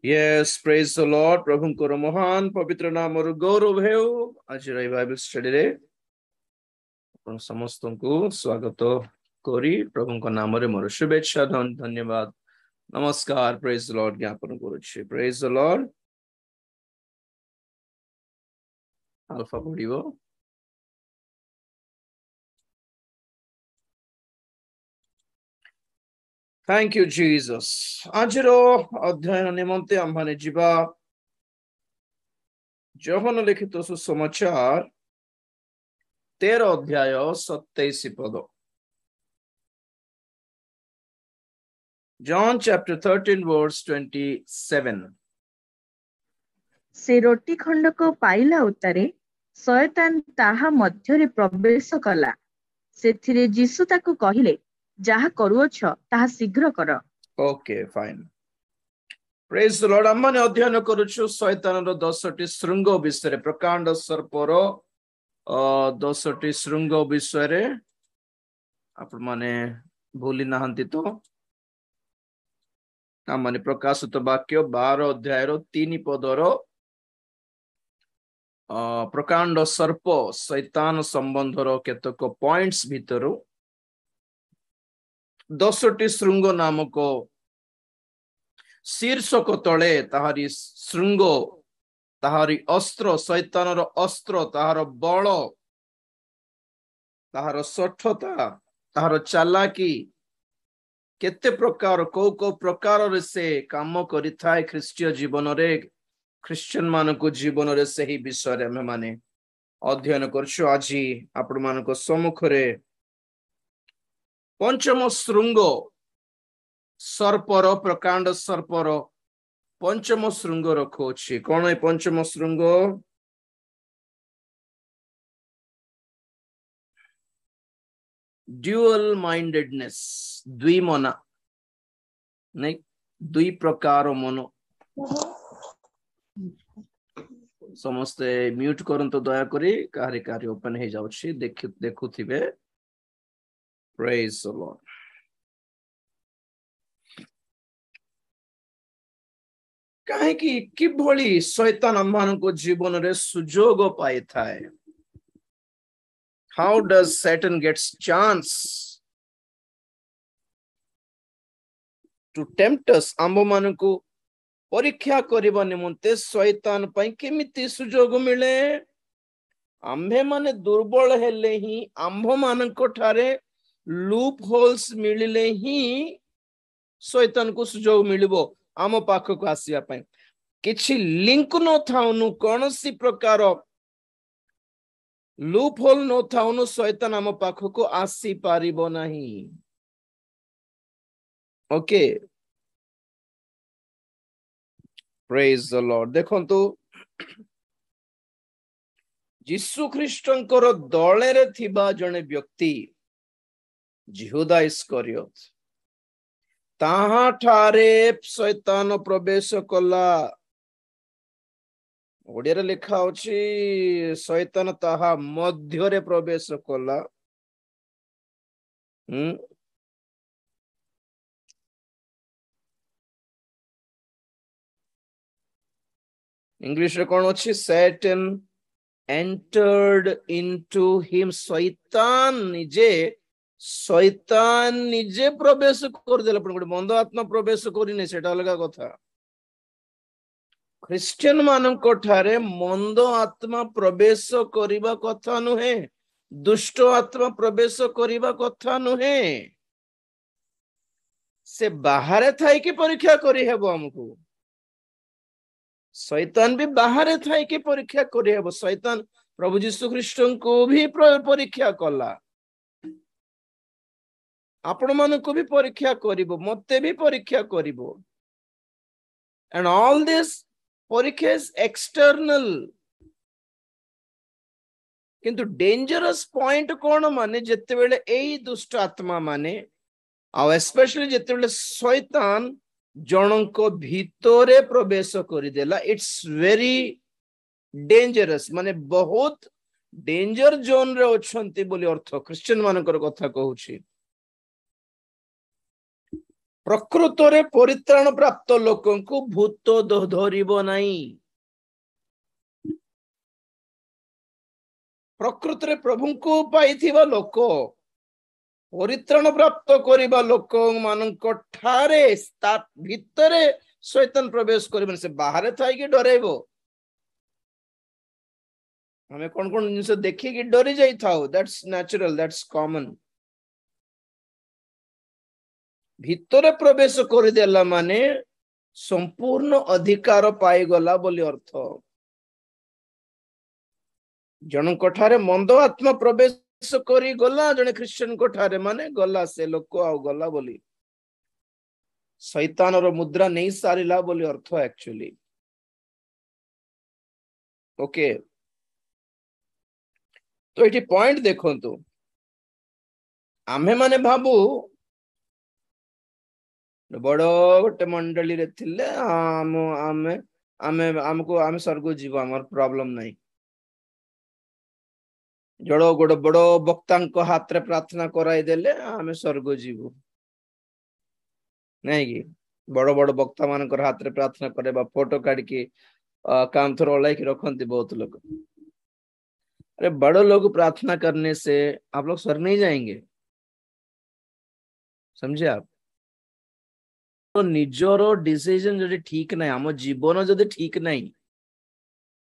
Yes, praise the Lord. प्रभुଙ୍କର महान पवित्र नामରୁ गौरव ହେଉ। ଆଜିର ଏହି ବାଇବେଲ ଷ୍ଟଡିରେ ଆପଣ ସମସ୍ତଙ୍କୁ ସ୍ୱାଗତ କରି ପ୍ରଭୁଙ୍କ ନାମରେ ମୋର ଶୁଭେଚ୍ଛା ଧନ୍ୟବାଦ ନମସ୍କାର ପ୍ରେଜ ଦ ଲର୍ଡ ଜ୍ଞାପନ କରୁଛି। ପ୍ରେଜ ଦ ଲର୍ଡ। ଆଲଫା ପଢିବ। Thank you, Jesus. ଆଜିର ଅଧ୍ୟୟନ ନିମନ୍ତେ ଆମ୍ଭମାନେ ଯିବା ଯୋହନ ଲିଖିତ ସୁସମାଚାର 13 ଅଧ୍ୟାୟ 27 ପଦ। John chapter 13 verse 27. ସେ ରୋଟି ଖଣ୍ଡକ ପାଇଲା ଉତ୍ତାରେ ଶୟତାନ ତାହା ମଧ୍ୟରେ ପ୍ରବେଶ କଲା। ସେଥିରେ ଯୀଶୁ ତାକୁ କହିଲେ, ଯାହା କରୁଅଛ ତାହା ଶୀଘ୍ର କର। Okay, fine. Praise the Lord. ଆମ୍ଭମାନେ ଅଧ୍ୟୟନ କରୁଛୁ ଶୟତାନର 10ଟି ଶୃଙ୍ଗ ବିଷୟରେ, ପ୍ରକାଣ୍ଡ ସର୍ପର 10ଟି ଶୃଙ୍ଗ ବିଷୟରେ। ଆପଣମାନେ ଭୁଲି ନାହାନ୍ତି ତ? ଆମ୍ଭମାନେ ପ୍ରକାଶିତ ବାକ୍ୟ 12 ଅଧ୍ୟାୟର 3 ପଦର ପ୍ରକାଣ୍ଡ ସର୍ପ ଶୈତାନ ସମ୍ବନ୍ଧର କେତେକ ପଏଣ୍ଟସ ଭିତରୁ 10ଟି ଶୃଙ୍ଗ ନାମକ ଶୀର୍ଷକ ତଳେ ତାହାରି ଶୃଙ୍ଗ, ତାହାରି ଅସ୍ତ୍ର, ଶୈତାନର ଅସ୍ତ୍ର, ତାହାର ବଳ, ତାହାର ସଠତା, ତାହାର ଚାଲାକି, କେତେ ପ୍ରକାର କୋଉ ପ୍ରକାରରେ ସେ କାମ କରିଥାଏ ଖ୍ରୀଷ୍ଟୀୟ ଜୀବନରେ, ଖ୍ରୀଷ୍ଟିଆନ ମାନଙ୍କ ଜୀବନରେ, ସେହି ବିଷୟରେ ଆମେ ମାନେ ଅଧ୍ୟୟନ କରୁଛୁ। ଆଜି ଆପଣମାନଙ୍କ ସମ୍ମୁଖରେ ପଞ୍ଚମ ଶୃଙ୍ଗ ସର୍ପର, ପ୍ରକାଣ୍ଡ ସର୍ପର ପଞ୍ଚମ ଶୃଙ୍ଗ ରଖୁଅଛି। କଣ ଏ ପଞ୍ଚମ ଶୃଙ୍ଗ? ଡ୍ୟୁଆଲ ମାଇଣ୍ଡେଡନେସ, ଦ୍ୱିମନା, ନାଇଁ ଦୁଇ ପ୍ରକାର ମନ। ସମସ୍ତେ ମ୍ୟୁଟ କରନ୍ତୁ ଦୟାକରି, କାହାରି ଓପନ ହେଇଯାଉଛି, ଦେଖୁଥିବେ। ପ୍ରେଜ ଦ ଲର୍ଡ। କାହିଁକି କିଭଳି ଶୈତାନ ଆମମାନଙ୍କ ଜୀବନରେ ସୁଯୋଗ ପାଇଥାଏ? How does Satan gets chance to tempt us? ଆମ୍ଭମାନଙ୍କୁ ପରୀକ୍ଷା କରିବା ନିମନ୍ତେ ଶୈତାନ ପାଇଁ କେମିତି ସୁଯୋଗ ମିଳେ? ଆମ୍ଭେମାନେ ଦୁର୍ବଳ ହେଲେ ହିଁ, ଆମ୍ଭମାନଙ୍କ ଠାରେ ଲୁପ୍ ହୋଲ୍ସ ମିଳିଲେ ହିଁ ଶୈତାନକୁ ସୁଯୋଗ ମିଳିବ ଆମ ପାଖକୁ ଆସିବା ପାଇଁ। କିଛି ଲିଙ୍କ ନଥାଉନୁ, କୌଣସି ପ୍ରକାର ଲୁପ୍ ହୋଲ୍ ନଥାଉନୁ, ଶୈତାନ ଆମ ପାଖକୁ ଆସିପାରିବ ନାହିଁ। ଓକେ, ପ୍ରେଜ ଦ ଲର୍ଡ। ଦେଖନ୍ତୁ, ଯୀଶୁ ଖ୍ରୀଷ୍ଟଙ୍କର ଦଳରେ ଥିବା ଜଣେ ବ୍ୟକ୍ତି ଯିହୁଦା ଇସ୍କରିୟତ, ତାହାଠାରେ ଶୈତାନ ପ୍ରବେଶ କଲା। ଓଡ଼ିଆରେ ଲେଖା ଅଛି, ଶୈତାନ ତାହା ମଧ୍ୟରେ ପ୍ରବେଶ କଲା। ଇଂଲିଶରେ କଣ ଅଛି? Satan entered into him. Shaitaan ନିଜେ ପ୍ରବେଶ କରିଦେଲା। ଗୋଟେ ମନ୍ଦ ଆତ୍ମା ପ୍ରବେଶ କରିନି, ସେଟା ଅଲଗା କଥା। ଖ୍ରୀଷ୍ଟିଆନ ମାନଙ୍କ ଠାରେ ମନ୍ଦ ଆତ୍ମା ପ୍ରବେଶ କରିବା କଥା ନୁହେଁ, ଦୁଷ୍ଟ ଆତ୍ମା ପ୍ରବେଶ କରିବା କଥା ନୁହେଁ। ସେ ବାହାରେ ଥାଇକି ପରୀକ୍ଷା କରିହେବ ଆମକୁ। ଶୈତାନ ବି ବାହାରେ ଥାଇକି ପରୀକ୍ଷା କରିହେବ। ଶୈତାନ ପ୍ରଭୁ ଯୀଶୁ ଖ୍ରୀଷ୍ଟଙ୍କୁ ବି ପରୀକ୍ଷା କଲା, ଆପଣ ମାନଙ୍କୁ ବି ପରୀକ୍ଷା କରିବ, ମତେ ବି ପରୀକ୍ଷା କରିବ। And all this ପରୀକ୍ଷା is external, କିନ୍ତୁ ଡେଞ୍ଜରସ୍ ପଏଣ୍ଟ କଣ? ମାନେ ଯେତେବେଳେ ଏଇ ଦୁଷ୍ଟ ଆତ୍ମା ମାନେ, ଆଉ ଏସ୍ପେଶାଲି ଯେତେବେଳେ ଶୈତାନ ଜଣଙ୍କ ଭିତରେ ପ୍ରବେଶ କରିଦେଲା, ଇଟ୍ସ ଭେରି ଡେଞ୍ଜରସ୍। ମାନେ ବହୁତ ଡେଞ୍ଜର ଜୋନରେ ଅଛନ୍ତି ବୋଲି ଅର୍ଥ। ଖ୍ରୀଷ୍ଟିଆନ ମାନଙ୍କର କଥା କହୁଛି। प्रकृतरे परित्राण प्राप्त लोकों को भूत धरिब नहीं। प्रकृतरे प्रभु को पाइथिबा लोक परित्राण प्राप्त करिबा लोक मानक ठारे भितरे शैतान प्रवेश करिबन। से बाहर थाई कि डरेबो। हमें कौन कौन जिनस देखी कि डरी जाई थाओ, दैट्स नेचुरल, दैट्स कॉमन। भितरे प्रवेश कर देला माने संपूर्ण अधिकार पाई गला बोली अर्थ। जनक ठारे मंद आत्मा प्रवेश करी गला, जने ख्रिश्चियन को ठारे माने गला से लोक आ गला बोली शैतान रो मुद्रा नहीं सारिला बोली अर्थ एक्चुअली। ओके, तो ये पॉइंट देखो, तो आमे माने भाबू बड़ गोटे मंडली रे थिले आमे हमको आमे स्वर्ग जीव हमर प्रॉब्लम नहीं। जड़ो गोटे बड़ वक्ता हाथ रे प्रार्थना कराई देले आमे स्वर्ग जीव नहीं कि बड़ बड़ वक्ता मान हाथ रे प्रार्थना करे बा फोटो काढ़ के काम थोड़ा ओलाई के रखती बहुत लोग। अरे बड़े लोग प्रार्थना करने से आप लोग स्वर्ग नहीं जाएंगे, समझे आप। तो निजर डिसीजन जदि ठीक नहीं, आम जीवन जदि ठीक नहीं,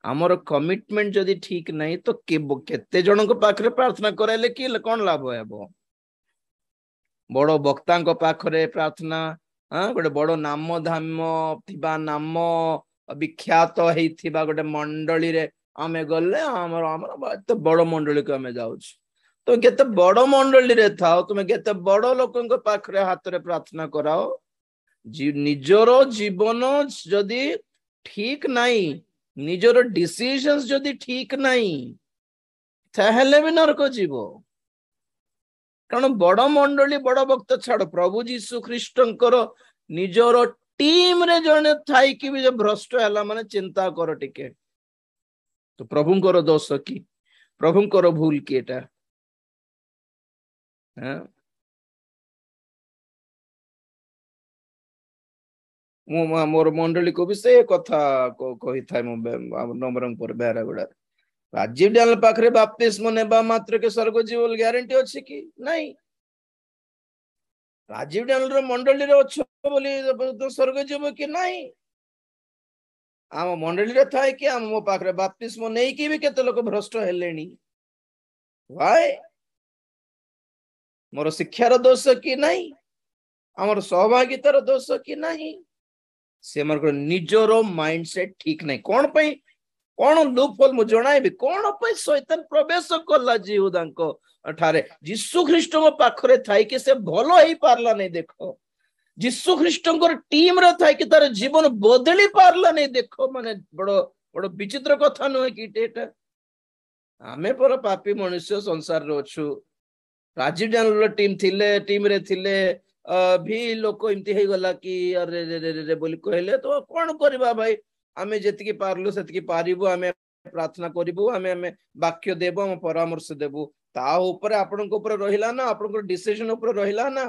आमर कमिटमेंट जदि ठीक नहीं, तो केते जन पाखरे प्रार्थना कराइले कि कौन लाभ है। बड़ वक्ता पाखरे प्रार्थना, गोटे बड़ नाम धाम थिबा नाम विख्यात होइथिबा गोटे मंडली रे आमे गले आमर बड़ मंडली को आमे जाउछ। तो केते बड़ मंडली रे थाओ, तुम केते बड़ लोकन पाखरे हाथ रे प्रार्थना कराओ, निजर जीवन जदि ठीक नहीं, निजर डिसीजंस जदि ठीक नहीं, ताहेले भी नरक जीव। कारण बड़ मंडली बड़ भक्त छाड़, प्रभु जीशु ख्रीष्टंकर निजर टीम रे जने थाई कि भी जब भ्रष्ट हैला माने चिंता कर टिके, तो प्रभुंकर दोष कि प्रभुंकर भूल कि एटा। मोर मंडली को भी से कथा कही था नवरंगपुर बेहरागुड़ा राजीव डैनल पाखरे बाप्तिस्म नेबा मात्र के स्वर्ग जीव ग्यारंटी अछि कि नहीं। राजीव डैनल रो मंडली रे अच्छो बोली स्वर्ग जीव कि नहीं। आम मंडली रे थाए कि आम मो पाखरे बाप्तिस्म नहीं कि भी केते लोक भ्रष्ट हेलेनी। व्हाई मोर शिक्षार दोष कि नहीं, आमर सहभागितार दोष कि नहीं, से मर निजर माइंडसेट ठीक नहीं। कौन पे कौन लूप होल मु जणाइबी, कौन पे शैतान प्रवेश कला जीवदा ठारे यीशु ख्रीष्ट पाखरे थाई कि से भलो ही पारला नहीं। देखो यीशु ख्रीष्ट टीम रे थाई कि तार जीवन बदली पारला नहीं। देखो माने बड़ बड़ विचित्र कथा नुहे कि एटा। आमे पर पापी मनुष्य संसार रे अछु। राजीव डैनल टीम थिले, टीम रे थिले भी लोक एमती हे गला कि अरे रे रे रे बोली कहले, तो कौन करबा भाई, आमे जतिकी पारलु सेतिकी पारिबु, आमे प्रार्थना करिबु, आमे वाक्य देबो, हम परामर्श देबु, ता ऊपर आपन को ऊपर रहिला ना, आपन को डिसीजन ऊपर रहिला ना।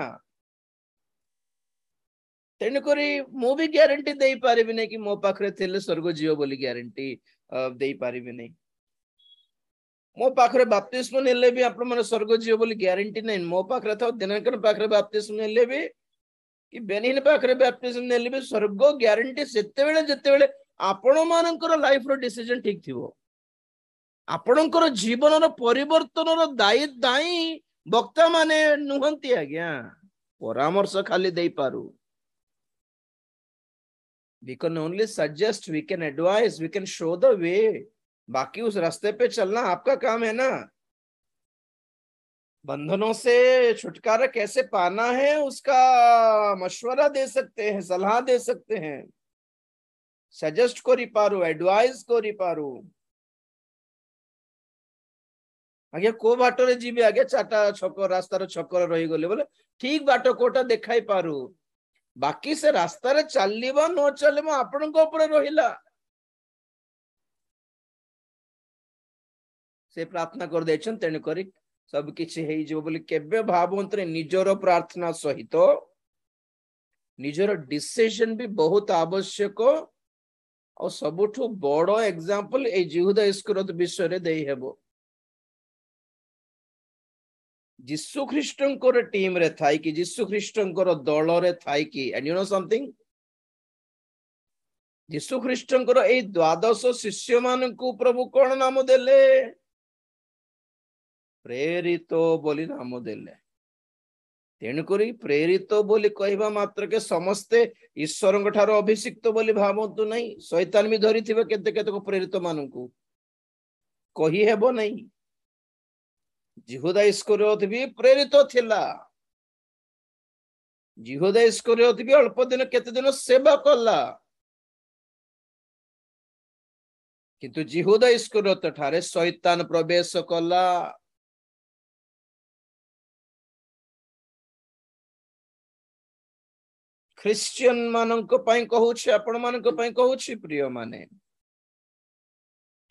तेन करी मु भी ग्यारंटी देई पारिबि नै कि मो पाखरे थिले स्वर्ग जीव बोली ग्यारंटी देई पारिबि नै। मो पाखरे बाप्तिस्म नेले भी आपण माने स्वर्ग जीव बोली ग्यारंटी नै। मो पाखरे था दिनकर पाखरे बाप्तिस्म नेले भी कि बेनिन पाखरे बाप्तिस्म नेले भी स्वर्ग ग्यारंटी सेते बेले जते बेले आपण मानकर लाइफ रो डिसीजन ठीक थिवो। आपणकर जीवन रो परिवर्तन रो दायी वक्ता माने नुहंती आज्ञा, परामर्श खाली देई Paru. We can only suggest, we can advise, we can show the way। बाकी उस रास्ते पे चलना आपका काम है ना। बंधनों से छुटकारा कैसे पाना है उसका मशवरा दे सकते हैं, सलाह दे सकते हैं, सजेस्ट करी पारू, एडवाइस करी पारू। आगे को बाटो रे जीबे, आगे चाटा छक रास्ता रो छकर रही गले बोले ठीक बाटो कोटा देखाई पारू। बाकी से रास्ता रे चलिबा न चलिबा आपन को ऊपर रहिला। से प्रार्थना कर देछन तेन करी सब किछि हेई जो बोली केबे भावंतरे निजरो प्रार्थना सहित निजर डिसीजन भी बहुत आवश्यक और सबुठु बड़ एग्जांपल ए यहूदा इस्करियोत विषय रे देई हेबो जीसु ख्रीष्टंकर टीम रे थाई कि जीसु ख्रीष्टंकर दल रे थाई कि एंड यू नो समथिंग जीसु ख्रीष्टंकर ए द्वादश शिष्य मानकु प्रभु कोन नाम देले प्रेरित बोली नाम देले तेणुकरी प्रेरित बोली कहवा मात्र के समस्ते ईश्वर ठारो अभिषिक्त बोली भावतु नहीं शैतान भी धरी थिबे केते केते को प्रेरित मानकु कही हेबो नहीं यहूदा इस्करियोत भी प्रेरित थिला यहूदा इस्करियोत भी अल्प दिन केते दिन सेवा कला किंतु यहूदा इस्करियोत ठारे शैतान प्रवेश कला क्रिश्चियन मानक पई कहूछि आपण मानक पई कहूछि प्रिय माने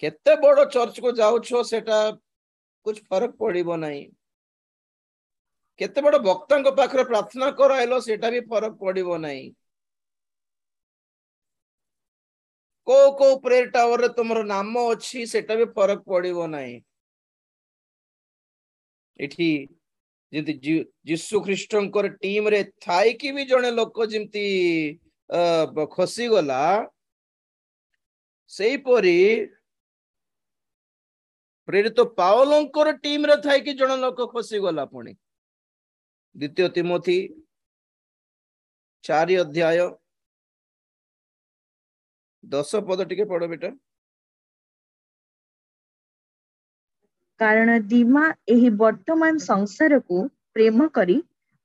केते बड़ चर्च को जाउछो सेटा कुछ फर्क पड़िबो नहीं केते बड़ भक्तंक पाखरे प्रार्थना कराइलो सेटा भी फर्क पड़िबो नहीं को को प्रेयर टावर रे तुमरो नाम अछि सेटा भी फर्क पड़िबो नहीं एठी जिंती जीसु ख्रीष्टंकर टीम रे थाई कि भी जने लोक जिंती खसी गला सेही परी प्रेरित पावलंकर टीम रे थाई कि जने लोक खसी गला पुणी द्वितीय तिमोथी 4 अध्याय 10 पद टिके पढ़ो बेटा कारण दीमा एही वर्तमान संसार को प्रेम करी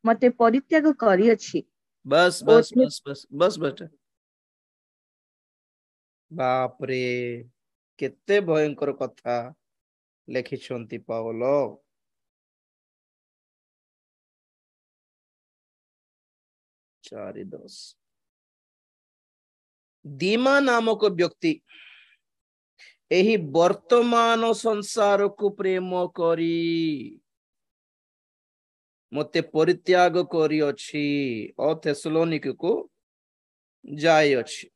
मते परित्याग करी अछि बस बस बस बस बस बेटा बाप रे केते भयंकर कथा लेखिछंती पावल 4:10 दीमा नामक व्यक्ति एही वर्तमान संसार को प्रेम करी मते परित्याग करी अछि ओ थेसलोनिक को जाय अछि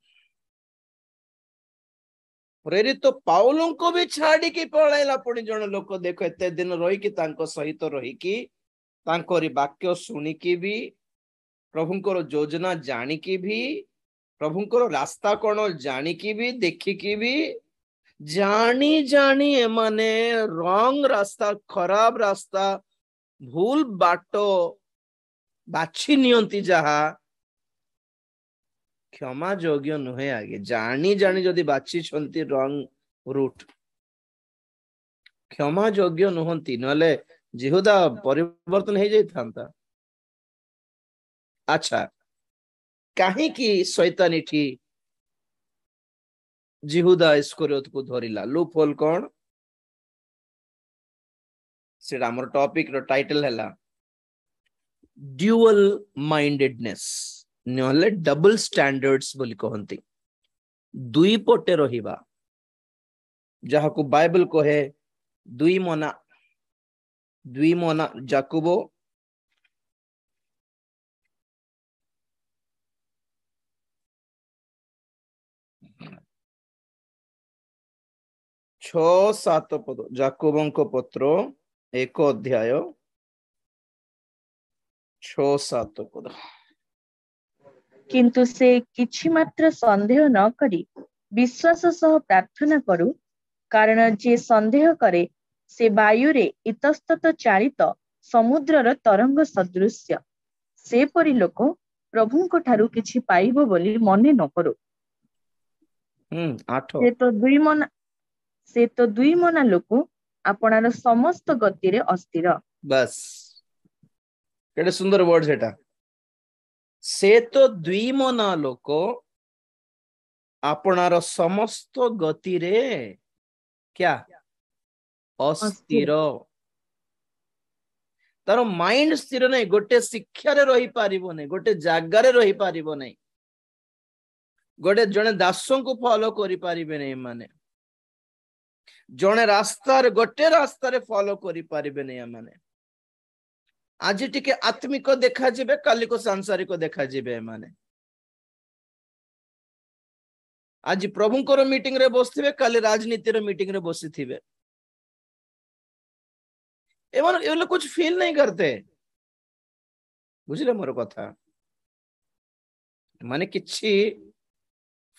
प्रेरित पाउलों को भी छाड़ी की पळैला पुणी जण लोक देख एते दिन रही कि तांको सहित रही कि तांकोरी वाक्य सुनी कि भी प्रभुंकर योजना जानी कि भी प्रभुंकर रास्ता कोन जानी कि भी देखि कि भी जानी जानी माने रंग रास्ता खराब रास्ता भूल बाटो बाछि नियंती जहा क्षमा योग्य नुहे आगे जानी जानी जदि बाछि छंती रंग रूट क्षमा योग्य नुहंती नले यहूदा परिवर्तन हो जाई थांता अच्छा काहे कि शैतान इठी यहूदा इस्करियोत को धरिला लूप होल कोन सेटा हमर टॉपिक रो टाइटल हैला ड्यूअल माइंडेडनेस नले डबल स्टैंडर्ड्स बोली कहंती दुई पटे रहिबा जहा को बाइबल कहे दुई मना जाकुबो 6-7 पद जाकुबंको पत्र 1 अध्याय 6-7 पद किंतु से किछि मात्र संदेह न करी विश्वास सह प्रार्थना करू कारण जे संदेह करे से वायु रे इतस्तत चालित समुद्रर तरंग सदृश्य से परि लोक प्रभुंको ठारू किछि पाइबो बोली मने न करू 8 से तो दुई मना लोक आपनार समस्त गति रे अस्थिर बस केडे सुंदर वर्ड सेटा से तो दुई मना लोक आपनार समस्त गति रे क्या अस्थिर तार माइंड स्थिर नहीं गोटे शिक्षा रे रही पारिबो नहीं गोटे जागा रे रही पारिबो नहीं गोटे जने दासों को फॉलो करि पारिबे नहीं माने जने रास्ता रे गोटे रास्ता रे फॉलो करि पारिबे नहीं माने आज टिके आत्मिक देखा जिबे काली को सांसारिक देखा जिबे माने आज प्रभुंकर मीटिंग रे बसथिबे काली राजनीति रे मीटिंग रे बसिथिबे एमन ये लोग कुछ फील नहीं करते बुझले मोर कथा माने किछि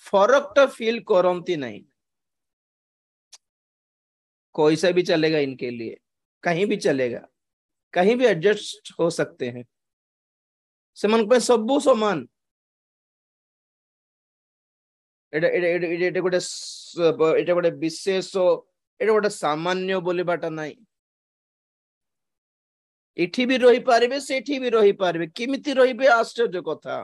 फरक तो फील करती नहीं कोई सा भी चलेगा इनके लिए कहीं भी चलेगा कहीं भी एडजस्ट हो सकते हैं से मन पे सबू समान एटा गोटे विशेष एटा गोटे सामान्य बोलिबाटा नहीं इठी भी रही पारिबे सेठी भी रही पारिबे किमिति रहिबे आश्चर्य कथा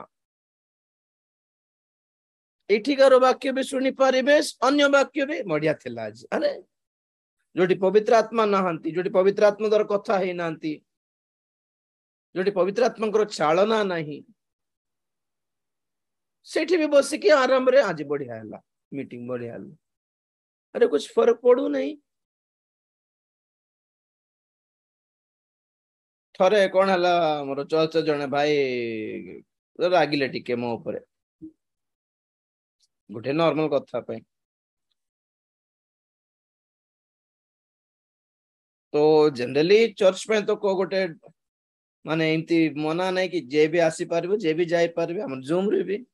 एठिकार वाक्य भी शुणी पारिबे अन्य वाक्य भी बढ़िया थिला आज अरे जोटी पवित्र आत्मा नहांती जोटी पवित्र आत्मा द्वारा कथा ही नांती जोटी पवित्र आत्मा को चालना नहीं सेठी भी बसिकी आराम रे आज बढ़िया है मीटिंग बढ़िया है अरे कुछ फर्क पड़ू नहीं थरे कौन है मोर चर्च जने भाई रागिले टिके मो ऊपर गोटे नॉर्मल कथा पे तो जनरली चर्च पे तो को गोटे माने एमती मना नहीं कि जे भी आसी पारिबो जे भी जाई पारिबे हम जूम रे भी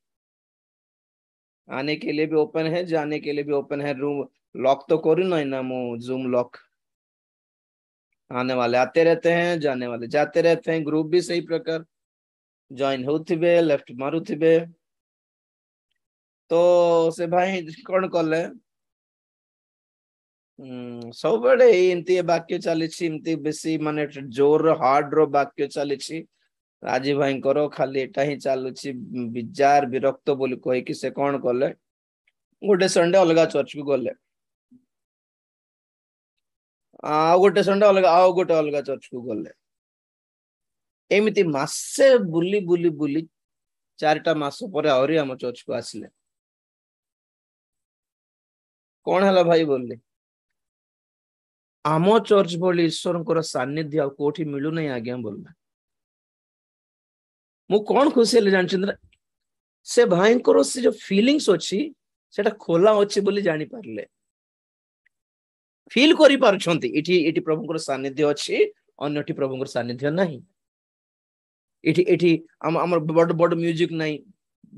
आने के लिए भी ओपन है जाने के लिए भी ओपन है रूम लॉक तो करू नहीं ना मो जूम लॉक आने वाले आते रहते हैं जाने वाले जाते रहते हैं ग्रुप भी सही प्रकार जॉइन होथिबे लेफ्ट मारुथिबे तो से भाई कौन कले सब बड़े एमती वाक्य चली बेसी माने जोर हार्ड रो वाक्य चली राजीव भाई करो खाली एटा ही चलुची बिजार विरक्त बोली कही कि से कौन कले गोटे संडे अलग चर्च को गले आ गोटे संडे अलग चर्च को गले एमती मासे बुली बुली बुली 4टा मास पर आहरी आम चर्च को आसिले कौन है भाई बोली आम चर्च बोली ईश्वर सानिध्य आ कोठी मिलू नहीं आज्ञा बोलना मु कौन खुशी है जानचंद्र से भाई से जो फीलिंग्स अच्छी सेटा खोला अच्छी बोली जानी पारले फील करि पारछंती इठी इठी प्रभुंकर सानिध्य अच्छी अन्यटी प्रभुंकर सानिध्य नहीं इठी इठी हमर बड़ बड़ म्यूजिक नहीं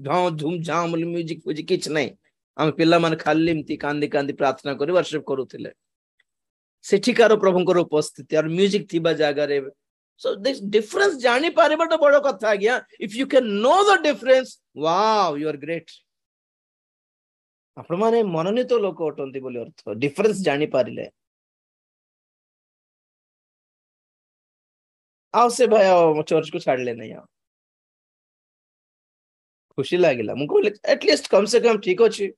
धाम धूम झाम म्यूजिक पूजी किछ नहीं हम पिल्ला मन खाली एमती कांदी कांदी प्रार्थना करि वर्शिप करूथिले सेठिकार प्रभुंकर उपस्थिति और म्यूजिक थिबा जागा रे so this difference जानी पारे बट बड़ कथा गया if you can know the difference wow you are great आपण माने मनोनीत लोक अटंती बोली अर्थ डिफरेंस जानी पारिले आओ से भाई चर्च को छाड़ले नहीं आओ खुशी लागिला मुको एटलीस्ट कम से कम ठीक अछि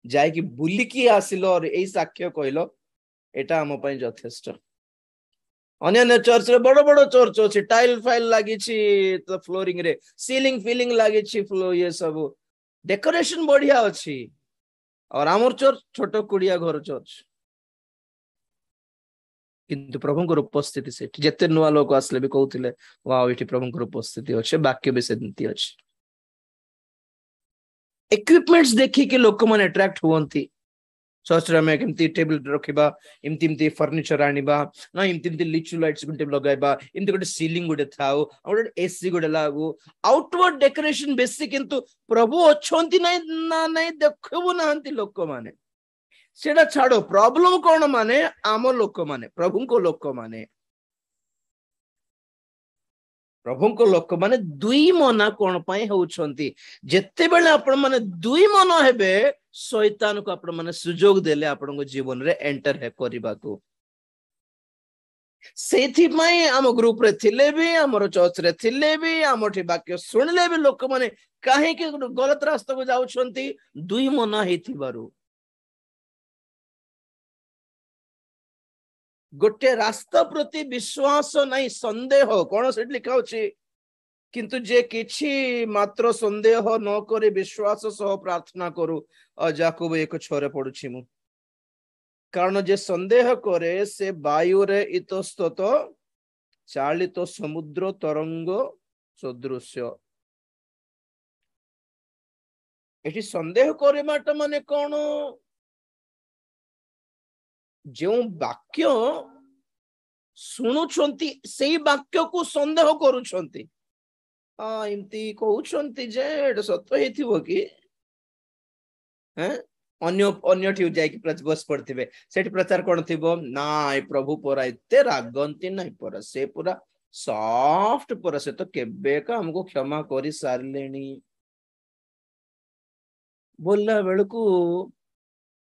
जाय कि बुली की आसिलो और एई साक्ष्य कहलो एटा हम पई यथेष्ट अन्य चर्च रे बड़ बड़ चर्च अछि टाइल फाइल लागी छी तो फ्लोरिंग रे सीलिंग फीलिंग लागी छी फ्लो ये सब डेकोरेशन बढ़िया अछि और आमर चर्च छोटो कुड़िया घर चर्च किंतु प्रभुंकर उपस्थिति से जेते नुआ लोक आसले भी कहउथिले वाओ एठी प्रभुंकर उपस्थिति अछि वाक्य भी सेंती अछि इक्विपमेंट्स देखि के लोक मन अट्रैक्ट होंती चर्च रे में केमती टेबल रखिबा इमती इमती फर्नीचर आनिबा ना इमती इमती लिचु लाइट्स गुटे लगाइबा इमती गोटे सीलिंग गुटे थाउ और एसी गुटे लागू आउटवर्ड डेकोरेशन बेसी किंतु प्रभु अछंती ना नहीं देखबो नांती लोक माने सेटा छाड़ो प्रॉब्लम कोन माने आम लोक माने प्रभु को लोक माने प्रभु को लोक माने दुई मना कोन पई होउछंती जेते बेले आपण माने दुई मन हेबे शैतान को आपण माने सुजोग देले आपण को जीवन रे एंटर है करबा को सेथि पई हम ग्रुप रे थिले भी हमर चर्च रे थिले भी हमठी वाक्य सुनले भी लोक माने काहे के गलत रास्ता को जाउछंती दुई मना हेथिबारु गोटे रास्ता प्रति विश्वास नहीं संदेह कौन से लिखा होची किंतु जे किछि मात्र संदेह न करे विश्वास सह प्रार्थना करू याकूब 1:6 पढुछि मु कारण जे संदेह करे से वायु रे इतस्तत ଚାଳିତ ସମୁଦ୍ର ତରଙ୍ଗ ସଦୃଶ୍ୟ। ଏଠି ସନ୍ଦେହ କରିବାଟା ମାନେ କଣ? ଯେଉଁ ବାକ୍ୟ ଶୁଣୁଛନ୍ତି ସେଇ ବାକ୍ୟକୁ ସନ୍ଦେହ କରୁଛନ୍ତି। ଏମିତି କହୁଛନ୍ତି ଯେ ଏଟା ସତ ହେଇଥିବ କି? ଅନ୍ୟଠି ଯାଇକି ବସି ପଡିଥିବେ। ସେଠି ପ୍ରଚାର କଣ ଥିବ? ନାଇଁ ପ୍ରଭୁ ପରା ଏତେ ରାଗନ୍ତି ନାଇଁ ପରା, ସେ ପୁରା ସଫ୍ଟ ପରା, ସେ ତ କେବେକା ଆମକୁ କ୍ଷମା କରି ସାରିଲେଣି। बोलला बेलू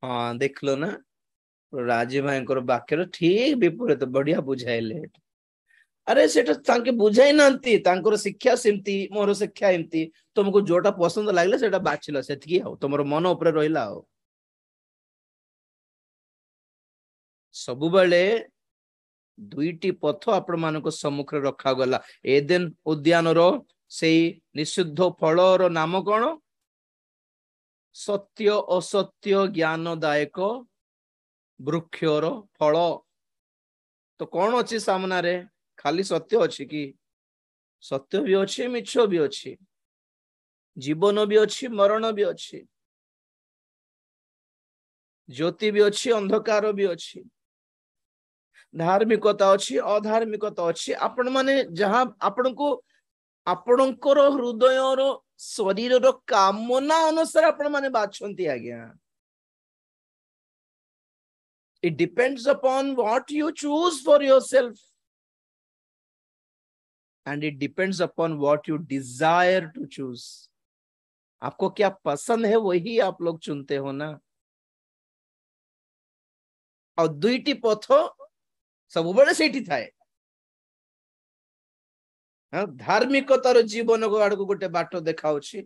हाँ देखलो ना राजी भाई बाक्यर ठीक विपरीत बढ़िया बुझाइले। अरे सेटा तांके बुझाई नांती, तांकर शिक्षा सेमती, मोर शिक्षा एमती, तुमको जोटा पसंद लागले सेटा बाछिलो, सेतकी हो तमरो मन ऊपर रहिला हो। सबु बेले दुईटी पथ आपण मानको सम्मुख रखा गला। एदेन उद्यान रो सेई निषिद्ध फलर नाम कोन? सत्य असत्य ज्ञानदायक वृक्षर फल। तो कौन अच्छी सामना रे? खाली सत्य अच्छी कि? सत्य भी अच्छी, मिछ भी अच्छी, जीवन भी अच्छी, मरण भी अच्छी, ज्योति भी अच्छी, अंधकार भी अच्छी, धार्मिकता अच्छी, अधार्मिकता अच्छी। आपण माने जहां आपण को आपणकर हृदय शरीर कामना अनुसार आपण माने बाछंती आज्ञा। It depends upon what you choose for yourself, and it depends upon what you desire to choose. आपको क्या पसंद है वही आप लोग चुनते हो ना। और दुईटी पथ सब बड़े सेठी थाए। धार्मिकतार जीवन को आड़ को गोटे बाट देखाउछि,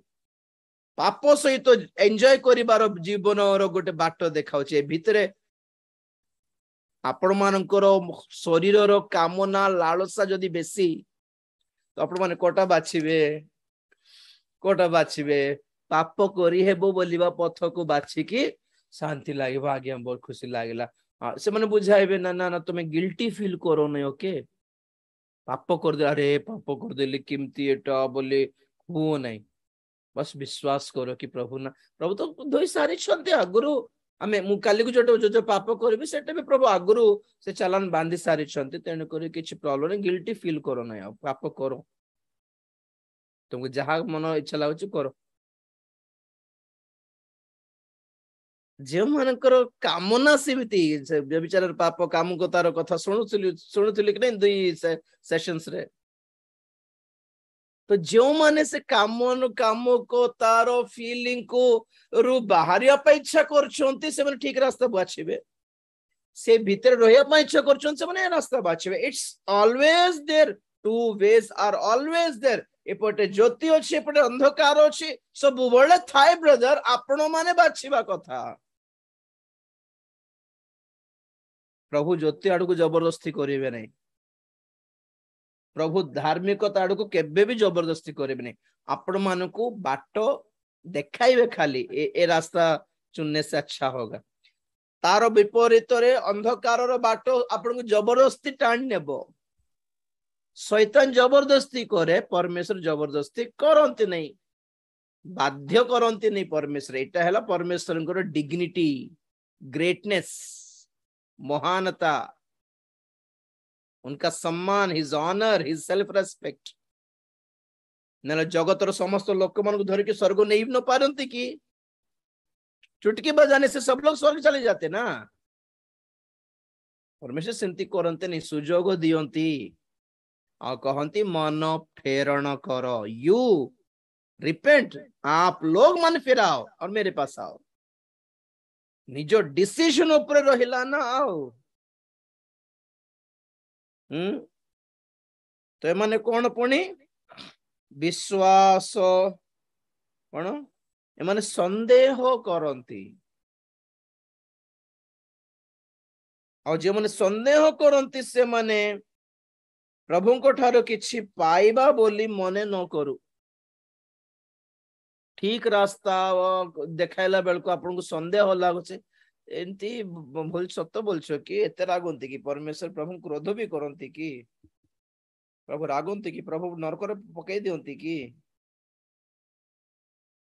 पाप सहित एंजॉय करिबार जीवन गोटे बाट देखाउछि। भितरे आपण मानकर शरीर कामना लालसा जदि बेसी तो आपण माने कोटा बाछिबे, कोटा बाछिबे। पाप करी हेबो बोलिबा पथ को बाछि कि शांति लागिबा, आज्ञा बहुत खुशी लागिला। से माने बुझाइबे ना ना ना तुमे गिल्टी फील करो नै, ओके पाप कर दे, अरे पाप कर देली किमती एटा बोले हो नहीं। बस विश्वास करो कि प्रभु ना, प्रभु तो धोई सारी छंती आगुरु। आमे मु काली को जो पाप करबी सेटा भी प्रभु आगुरु से चालान बांधी सारी छंती, तेनु करी किछि प्रॉब्लम नहीं, गिल्टी फील करो नहीं। आ पाप करो, तुमको जहां मन इच्छा लागुछि करो। जे मानकर कामना सेमिति से व्यभिचार पाप काम को तार कथा शुणुथिली कि नहीं दुई सेशंस रे। तो जो माने से काम को तार फीलिंग को रु बाहरिया पे इच्छा करछंती, से माने ठीक रास्ता बाछिबे। से भीतर रहिया पे इच्छा करछंती, से माने रास्ता बाछिबे। It's always there, two ways are always there. एपटे ज्योति अछि, एपटे अंधकार अछि, सब बळे थाए ब्रदर, आपण माने बाछिबा कथा। प्रभु ज्योति आड़ को जबरदस्ती करेंगे नहीं, प्रभु धार्मिकता आड़ को केबे भी जबरदस्ती करेंगे नहीं। आपण मान को बाट देखाइबे, खाली ए रास्ता चुनने से अच्छा होगा। तार विपरीत रे अंधकार बाट आपण को जबरदस्ती टाण नेबो। शैतान जबरदस्ती करे, परमेश्वर जबरदस्ती करंती नहीं, बाध्य करंती नहीं परमेश्वर। एटा हैला परमेश्वर डिग्निटी, ग्रेटनेस, महानता, उनका सम्मान, his honour, his self respect. नले जगतर समस्त लोक मन को धर के स्वर्ग नहीं न पारंती कि? चुटकी बजाने से सब लोग स्वर्ग चले जाते ना। परमेश्वर सेमती करंते नहीं, सुजोग दियंती और कहंती मन फेरण करो, यू रिपेंट, आप लोग मन फिराओ और मेरे पास आओ। निजो डिसीजन ऊपर रहिला ना आओ। तो एमाने कौन पुणी विश्वास कौन एमाने संदेह करंती। और जे माने संदेह करंती से माने प्रभु को ठारो किछि पाइबा बोली मने न करू। ठीक रास्ता देखाइला बेल को आपन को संदेह लागुचे, एंती भूल सत्य बोलछो कि एते रागंती कि परमेश्वर प्रभु क्रोध भी करंती कि? प्रभु रागंती कि प्रभु नरक पकई दियंती कि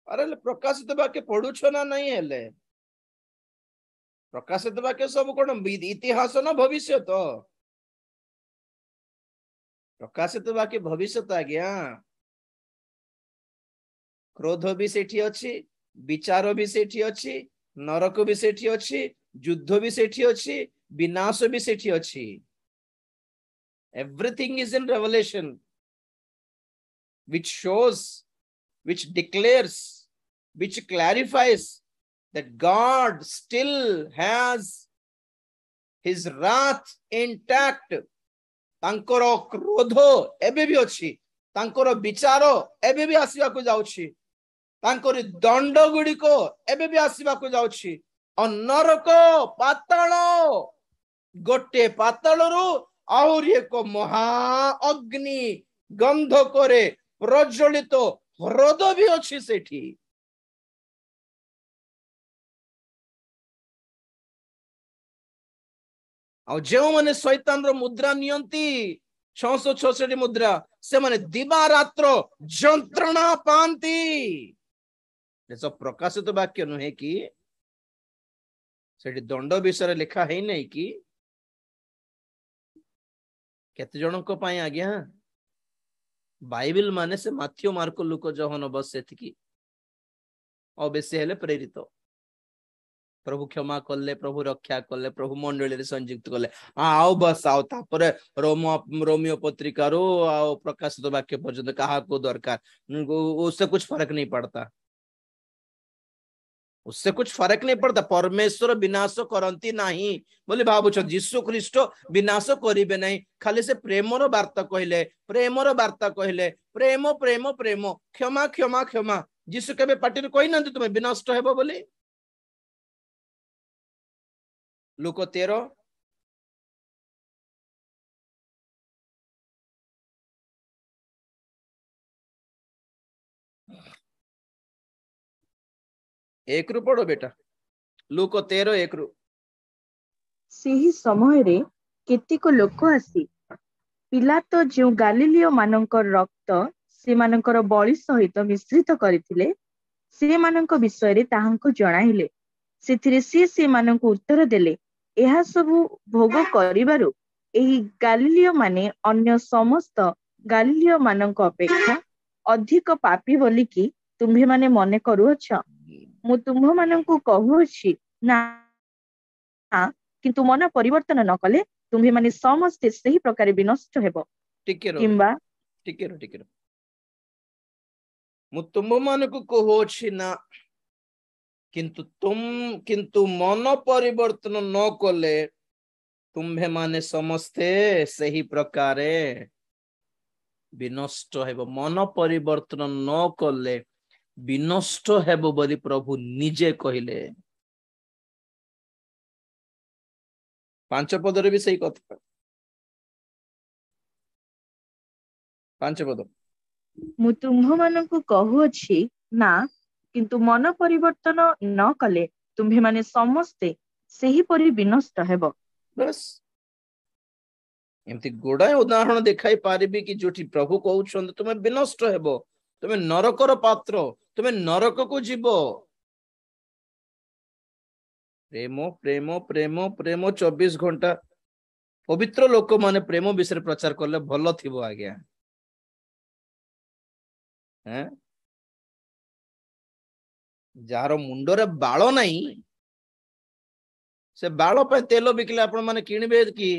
अरे प्रकाशित वाक्य पढ़ुछ ना नहीं हेले प्रकाशित वाक्य सब कौन इतिहास ना भविष्य तो प्रकाशित वाक्य भविष्य आज्ञा क्रोध भी सेठी अच्छी विचार भी सेठी अच्छी नरक भी सेठी अच्छी युद्ध भी सेठी अच्छी विनाश भी सेठी अच्छी everything is in revelation which shows which declares which clarifies that God still has his wrath intact तांकर क्रोध एबे भी अच्छी तांकर विचार एबे भी आसीबा को जाउछि तांकर दंड गुड़िक एबे भी आसीबा को जाउछि नरक पाताल गोटे पातालरू आहुरी एक महा अग्नि गंध करे प्रज्वलित ह्रद भी अच्छी सेठी आ जो माने शैतान रो मुद्रा नियंती 666 मुद्रा से माने दिवा रात्र जंत्रणा पांती जैसा प्रकाशित वाक्य नुहे कि सेठी दंड विषय लिखा है नहीं कि केते जन को पाई आज्ञा बाइबल माने से माथ्यू मार्को लुक जहन बस सेतिकी और बेसी हेले प्रेरित प्रभु क्षमा कले प्रभु रक्षा कले प्रभु मंडली संयुक्त कले आओ बस आओ तापरे रोमियो पत्रिका रो आओ प्रकाशित वाक्य पर्यंत कहा को दरकार उससे कुछ फर्क नहीं पड़ता उससे कुछ फर्क नहीं पड़ता परमेश्वर विनाश करती नहीं बोले भावुछ जीशु ख्रीष्ट विनाश करिवे नहीं खाली से प्रेमर वार्ता कहले प्रेमर वार्ता कहले प्रेम प्रेम प्रेम क्षमा क्षमा क्षमा जीशु केबे पार्टी कहि ना तुम विनष्ट हेबो बोली लूक 13 एक रु पढ़ो बेटा लूक 13 1 रु ସେହି ସମୟରେ କେତେକ ଲୋକ ଆସି ପିଲାତ ଯେଉଁ ଗାଲିଲିୟ ମାନଙ୍କର ରକ୍ତ ସେମାନଙ୍କର ବଳି ସହିତ ମିଶ୍ରିତ କରିଥିଲେ ସେମାନଙ୍କ ବିଷୟରେ ତାହାଙ୍କୁ ଜଣାଇଲେ ସେଥିରେ ସେମାନଙ୍କୁ ଉତ୍ତର ଦେଲେ ଏହା ସବୁ ଭୋଗ କରିବାରୁ ଏହି ଗାଲିଲିୟ ମାନେ ଅନ୍ୟ ସମସ୍ତ ଗାଲିଲିୟ ମାନଙ୍କ ଅପେକ୍ଷା ଅଧିକ ପାପୀ ବୋଲିକି ତୁମ୍ଭେମାନେ ମନେ କରୁଅଛ ମୁଁ ତୁମ୍ଭମାନଙ୍କୁ କହୁଅଛି ନା କିନ୍ତୁ ମନ ପରିବର୍ତ୍ତନ ନ କଲେ ତୁମ୍ଭେମାନେ ସମସ୍ତେ ସେହି ପ୍ରକାର ବିନଷ୍ଟ ହେବ କିମ୍ବା ଟିକେ ମୁଁ ତୁମ ମାନଙ୍କୁ କହୁଅଛି ନା କିନ୍ତୁ ମନ ପରିବର୍ତ୍ତନ ନ କଲେ ତୁମ୍ଭେ ମାନେ ସମସ୍ତେ ସେହି ପ୍ରକାରେ ବିନଷ୍ଟ ହେବ मन परिवर्तन न कले विनष्ट हेबो बोली प्रभु निजे कहले 5 पदरे भी सही कथा 5 पद ମୁଁ ତୁମ୍ଭମାନଙ୍କୁ କହୁଅଛି ନା କିନ୍ତୁ ମନ ପରିବର୍ତ୍ତନ ନ କଲେ ତୁମ୍ଭେମାନେ ସମସ୍ତେ ସେହିପରି ବିନଷ୍ଟ ହେବ बस एमती गोडाए उदाहरण देखाई पारिबी कि जोठी प्रभु कहउछन तुमे विनष्ट हेबो तुमे नरकर पात्र तुमे नरक को जीवो प्रेम प्रेम प्रेम प्रेम 24 घंटा पवित्र लोक माने प्रेम विषय प्रचार करले भलो थिबो आज्ञा हैं जार मुंडरे बाळ नाही से बाळ पे तेल बिकले आपण माने किणबे कि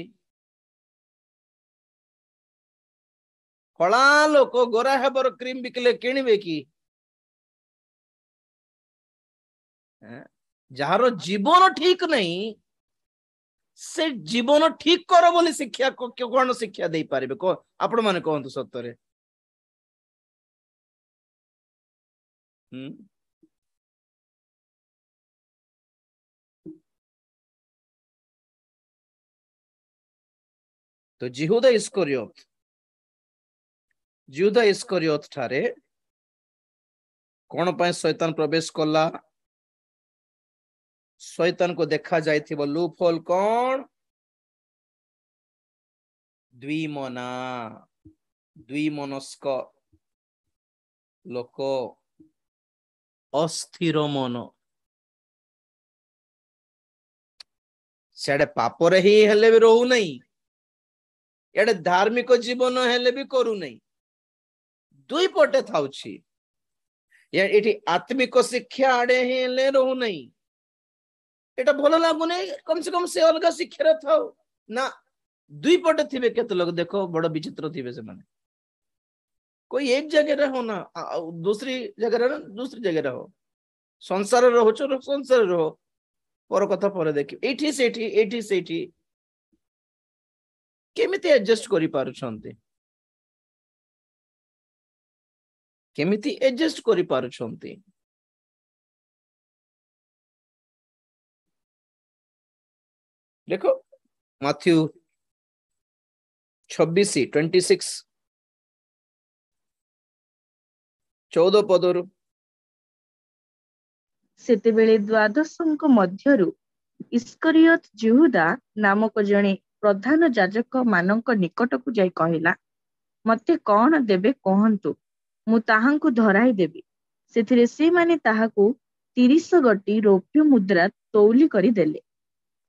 कला लोक गोरा हेबर क्रीम बिकले किणबे कि जार जीवन ठीक नहीं से जीवन ठीक कर बोली शिक्षा को कौन शिक्षा दे पारे को आपण माने कहंतु सत्तरे तो जिहुदा इस्करियोत ठारे कौन पाए शैतान प्रवेश कला शैतान को देखा जाइथिबो लूपहोल कौन द्विमना दुई मनस्क लोक अस्थिर मन सेडे पापरे ही हेले भी रहू नहीं एडे धार्मिक जीवन हेले भी करू नहीं दुई पटे थाउछि एठी आत्मिक शिक्षा आड़े ही हेले रहू नहीं एटा भलो लागु नहीं कम से कम से अलग शिक्षा थाओ ना दुई पटे थिबे केते लोग देखो बड़ विचित्र थिबे से माने कोई एक जगह रहो ना दूसरी जगह रहो दूसरी जगह रहो संसार रहो चलो संसार रहो पर कथा पर देखि एठी सेठी केमिति एडजस्ट करि पारुछन्ते केमिति एडजस्ट करि पारुछन्ते देखो मैथ्यू 26 14 पदरु सेतेबेले द्वादशଙ୍କ ମଧ୍ୟରୁ ଇସ୍କରିୟତ ଯିହୁଦା ନାମକ ଜଣେ ପ୍ରଧାନ ଯାଜକ ମାନଙ୍କ ନିକଟକୁ ଯାଇ କହିଲା, ମତେ କଣ ଦେବେ କହନ୍ତୁ, ମୁଁ ତାହାଙ୍କୁ ଧରାଇ ଦେବି। ସେଥିରେ ସେମାନେ ତାହାକୁ 30 ଗୋଟି ରୌପ୍ୟ ମୁଦ୍ରା ତୌଲି କରି ଦେଲେ।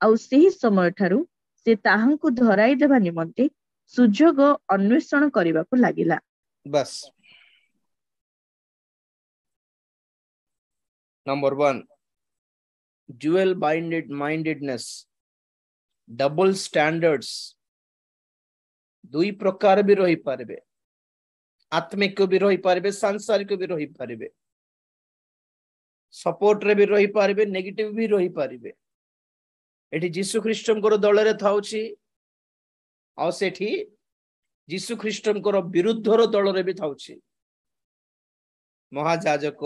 ଆଉ ସେହି ସମୟଠାରୁ ସେ ତାହାଙ୍କୁ ଧରାଇ ଦେବା ନିମନ୍ତେ ସୁଯୋଗ ଅନ୍ୱେଷଣ କରିବାକୁ ଲାଗିଲା। बस number 1 dual mindedness double standards दुई प्रकार भी रही पारे आत्मिक भी रही पारे सांसारिक भी रही पारे सपोर्ट रे भी रही पारे नेगेटिव भी रही पारे एठी जीसु ख्रीष्टंकर दल रे थाउछि आ सेठी जीसु ख्रीष्टंकर विरुद्धर दल रे भी थाउछि महाजाजक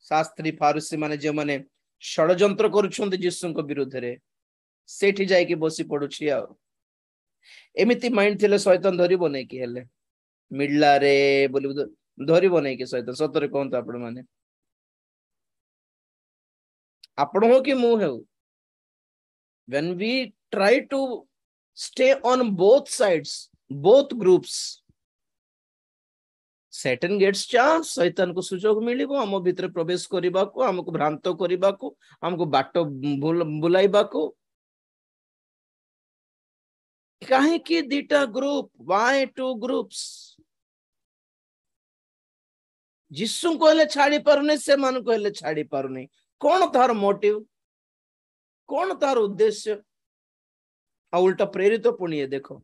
शास्त्री फारूसी माने जे माने षडयंत्र करूछन्ते जीसुंक विरुद्ध रे सेठी जाई के बसी पडुछि आ एमिति माइंड थिले शैतान धरिबो नै कि हेले मिडला रे बोली धरिबो नै कि शैतान सतरे कोन आपण माने आपण हो कि मु हेउ when we try to stay on both sides both groups Satan gets chance शैतान को सुजोग मिलिबो हम भीतर प्रवेश करिबा को हमको भ्रांत करिबा को हमको बाटो बुलाइबा को काहे कि दीटा ग्रुप why two groups जिसु को हेले छाड़ी पारुने से मान को हेले छाड़ी पारुने कोन तार मोटिव कोन तार उद्देश्य आ उल्टा प्रेरित पुण्य देखो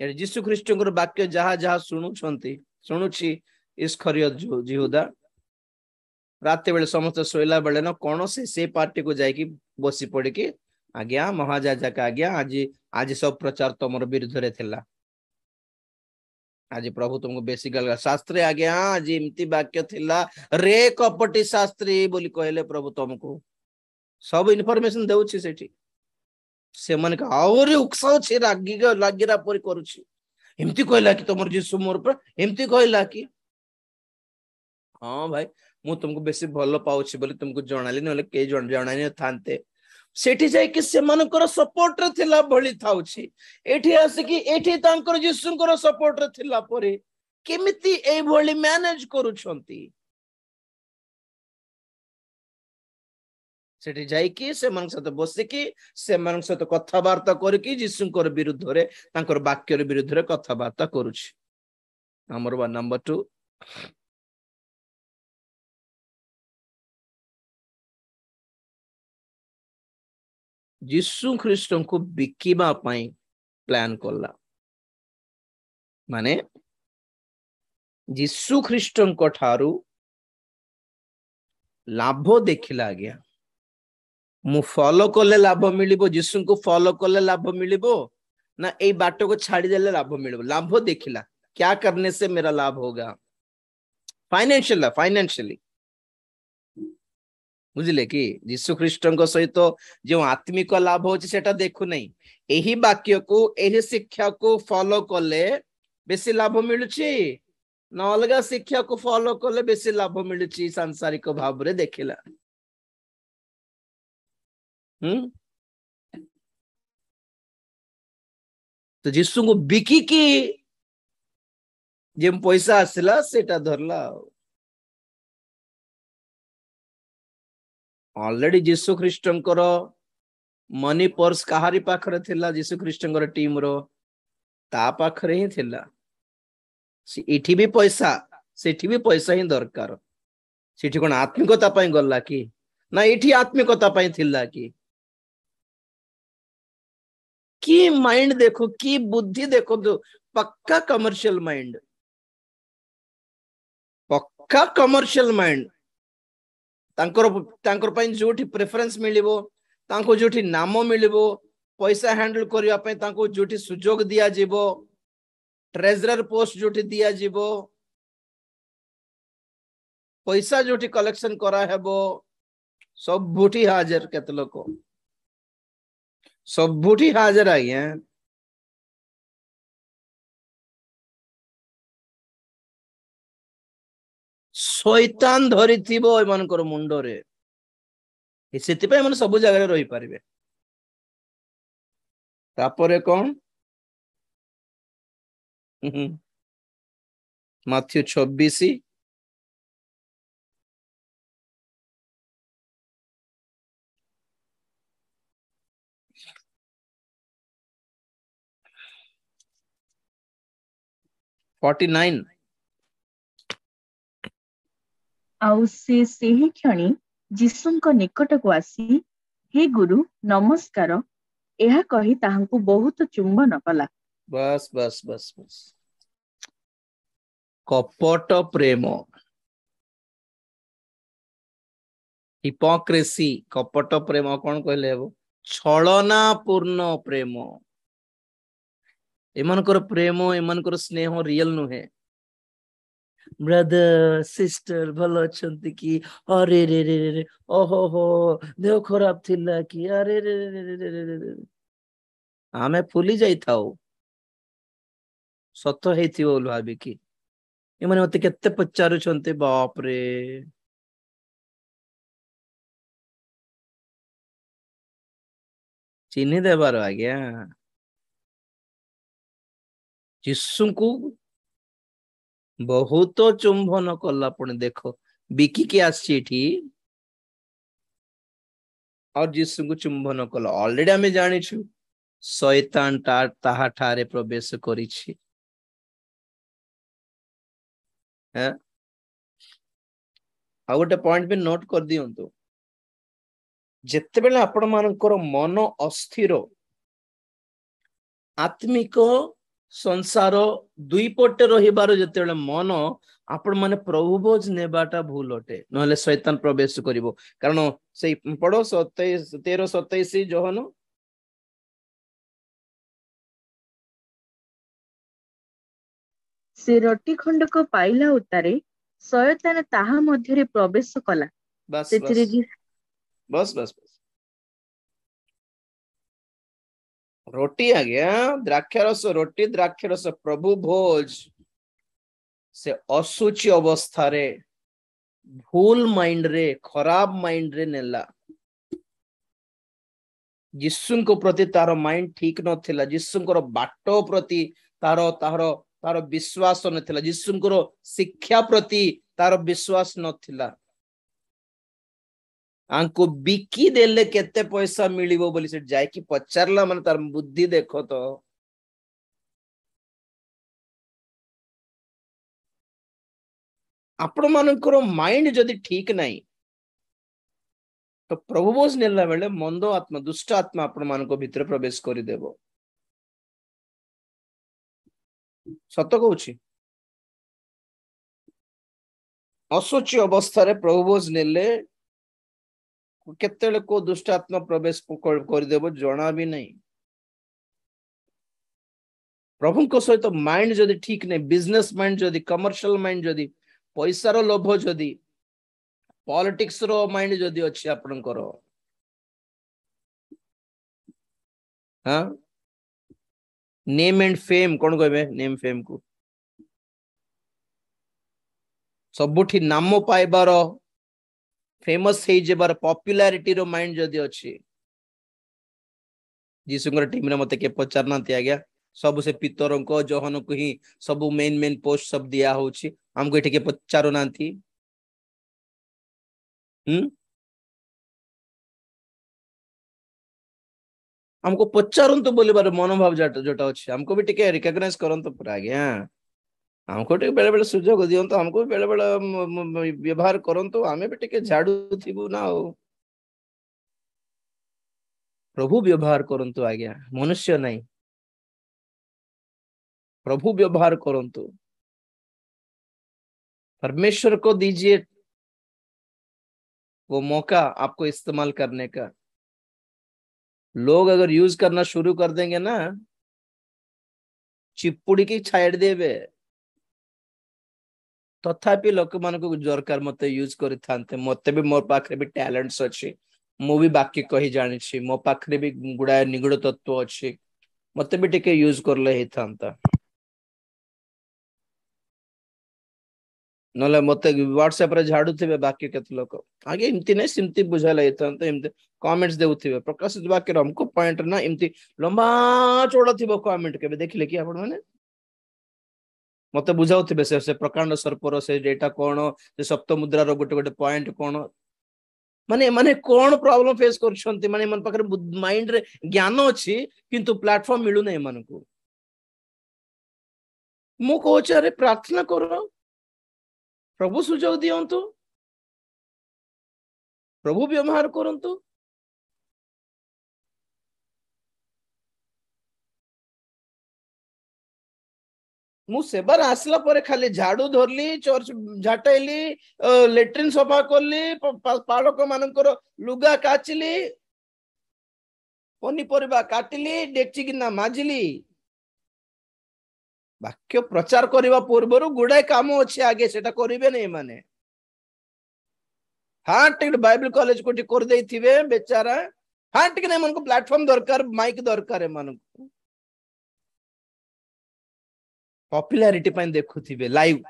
यार जीसु ख्रीष्टंकर वाक्य जहा जहा शुणुछि इस्करियत जिहुदा रात बेले समस्त सोइला बेले न कोन से पार्टी को जाई कि बसी पड़ी कि आज्ञा महाजाजक आज्ञा आज सब प्रचार तमर विरुद्ध रे थिला आज प्रभु तुमको बेसी गल शास्त्री आज्ञा आज इमती वाक्य थिला रे कपटी शास्त्री बोली कहले प्रभु तुमको सब इनफॉरमेशन देउछि सेठी से मन का और उकसाउ छी लागिरा परि करूछि एमती कहला कि तमर जीसु मोर पर एमती कहला कि हां भाई मु तुमको बेसी भलो पाउछि बोली तुमको जणाली नले के जणानी थांते सेठी जाय कि से मनकर सपोर्ट रे थिला भली थाउछि एठी आसे कि एठी तांकर जीसुंकर सपोर्ट रे थिला परे केमिति ए भली मैनेज करूछंती सेठी जाय कि से मन सते बसी कि से मन सते कथा वार्ता करके जीसुंकर विरुद्ध रे तांकर वाक्य रे विरुद्ध रे कथा वार्ता करूछि नंबर 1 नंबर 2 जीसु ख्रीष्टन को बिकिबा पाई प्लान करला माने जीसु ख्रीष्टन को ठारू लाभ देखिला गया मु फॉलो करले लाभ मिलिबो जीसु को फॉलो करले लाभ मिलिबो ना ए बाटो को छाड़ी देले लाभ मिलिबो लाभ देखिला क्या करने से मेरा लाभ होगा फाइनेंशियली बुझिले कि जीसु ख्रीष्टन सहित जो आत्मिक लाभ होछि सेटा देखु नहीं एही वाक्य को एही शिक्षा को फॉलो करले बेसी लाभ मिलुछि न अलगा शिक्षा को फॉलो करले बेसी लाभ मिलुछि सांसारिक भाव रे देखिला तो जीसु को बिकी की जे पैसा आसला सेटा धरला ऑलरेडी जीसु ख्रीष्टंकर मनी पर्स कहारी पाखरे थिला जीसु ख्रीष्टंकर टीम रो ता पाखरे ही थिला इठी भी पैसा सेठी भी पैसा ही दरकार सेठी कोन आत्मिकता पई गल्ला की ना इठी आत्मिकता पई थिला की माइंड देखो की बुद्धि देखो तो पक्का कमर्शियल माइंड पक्का कमर्शियल माइंड तांकर पई जोठी प्रेफरेंस मिलिबो तांको जोठी नाम मिलिबो पैसा हैंडल करिया पई तांको जोठी सुजोग दिया जिवो ट्रेजरर पोस्ट जोठी दिया जिवो पैसा जोठी कलेक्शन करा हेबो सब बुठी हाजर केत लोक सब बुठी हाजर आज्ञा शैतान धरी थिबो एमानकर मुंडरे सेति पे मन सब जगह रही पारिबे तापरे कोन माथ्यू 26 49 आउ से सेही क्षणी जीसुଙ୍କ निकटକୁ ଆସି हे गुरु नमस्कार ଏହା କହି ତାହାଙ୍କୁ ବହୁତ ଚୁମ୍ବନ କଲା। बस बस बस बस कपट प्रेम हिपोक्रेसी कपट प्रेम कौन कहले हेबो छलना पूर्ण प्रेम एमानकर प्रेम एमानकर स्नेह रियल नुहे ब्रदर सिस्टर भलो अछंती की अरे रे रे रे ओहो हो देह खराब थिला की अरे रे रे रे रे रे आमे फुली जाई थाओ सत हेथिबो बोल भाबी की एमाने मते केते पचारु छंते बाप रे चिन्ह देबार आज्ञा जीसु को बहुत चुंबन कला पुणी देख बिकी आसी और जीसु को चुंबन कला ऑलरेडी आमे जानिछु शैतान ताहा ठारे प्रवेश करिछि हैं आ गोटे पॉइंट भी नोट कर दियंतु जेते बेले आपण मानकर मन अस्थिर आत्मिक संसार दुई पटे रहिबार जेते बेले मन आपण माने प्रभु भोज नेबाटा भूल अटे नहले शैतान प्रवेश करिवो कारण से पढ़ो 13-27 जोहन से रोटी खंडक पाइला उतारे शयतान ताहा मध्यरे प्रवेश कला बस सेथिरे बस बस बस रोटी आ गया द्राक्षरस रोटी द्राक्षरस प्रभु भोज से असुचि अवस्था रे भूल माइंड रे खराब माइंड रे नेला जिसुन को प्रति तार माइंड ठीक नथिला जिसुंकर बाटो प्रति तार तार तार विश्वास नथिला जिसुंकर शिक्षा प्रति तार विश्वास नथिला आंको बिकी देले केते पैसा मिलिबो बोली से जाय कि पचारला माने तार बुद्धि देखो तो आपण मानकर माइंड जदि ठीक नहीं तो प्रभु बोझ नेला बेले मंद आत्मा दुष्ट आत्मा आपण मानको भितर प्रवेश करि देबो सत कहूची असुचि अवस्था रे प्रभु बोझ नेले केते को दुष्ट आत्मा प्रवेश कर देबो जणा भी नहीं प्रभु को सहित माइंड जदि ठीक नहीं बिजनेस माइंड जदि कमर्शियल माइंड जदि पैसा रो लोभ जदि पॉलिटिक्स रो माइंड जदि अछि आपनकर हां नेम एंड फेम कोन कहबे नेम फेम को सबुठी नाम पाइबार फेमस हे जेबार पॉपुलैरिटी रो माइंड जदि अछि जीसुंगर टीम रे मते के पचारना आ गया सब से पितरों को जोहन को ही सब मेन मेन पोस्ट सब दिया होची हमको एठे के पचारो नांती हमको पचारंतु बोलिबार मनोभाव जोटा अच्छे हमको भी टिके रिकॉग्नाइज करंतु पूरा आज्ञा हमको टिके बेले बेले सुजोग दियंतु हमको भी बेले बेले व्यवहार करंतु आमे भी टिके झाड़ू थिबु ना हो प्रभु व्यवहार करंतु आज्ञा मनुष्य नहीं प्रभु व्यवहार करंतु परमेश्वर को दीजिए वो मौका आपको इस्तेमाल करने का लोग अगर यूज करना शुरू कर देंगे ना चिपुड़ी की छाड़ देवे तथापि लोक मान को दरकार मत यूज करि थांते मते भी मोर पाखरे भी टैलेंट्स अछि मु भी बाकी कहि जानि छी मो पाखरे भी गुडा निगुड़ तत्व अछि मते भी टिके यूज करले हे थांता नले मते व्हाट्सएप रे झाड़ू थिबे बाकी केत लोक आगे इमती नै सिमती बुझाला हे थांता इमती कमेंट्स देउथिबे प्रकाश वाक्य हमको पॉइंट ना इमती लंबा चौड़ा थिबो कमेंट केबे देखले कि आपण माने मते बुझाउथिबे से प्रकांड सर्पर से डेटा कोन से सप्त मुद्रा रो गोटे गोटे पॉइंट कोन माने माने कोन प्रॉब्लम फेस करछंती माने मन पाखरे माइंड रे ज्ञान अछि किंतु प्लेटफार्म मिलु नै मन को मु कहछ अरे प्रार्थना करो प्रभु सुजोग दियंतु प्रभु व्यवहार करंतु मु सेबार आसला परे खाली झाड़ू धरली चर्च झाटैली लेट्रिन सफा करली पाड़क मानकर लुगा काचली पनीपरिबा काटली डेक्ची गिना माजिली वाक्य प्रचार करबा पूर्वरु गुडाय काम अछि आगे सेटा करिवे नै माने हां टिक बाइबल कॉलेज कोठी कर देथिबे बेचारा हां टिक नै मन को प्लेटफार्म दरकार माइक दरकार मन को पॉपुलैरिटी पाइन देखुथिबे लाइव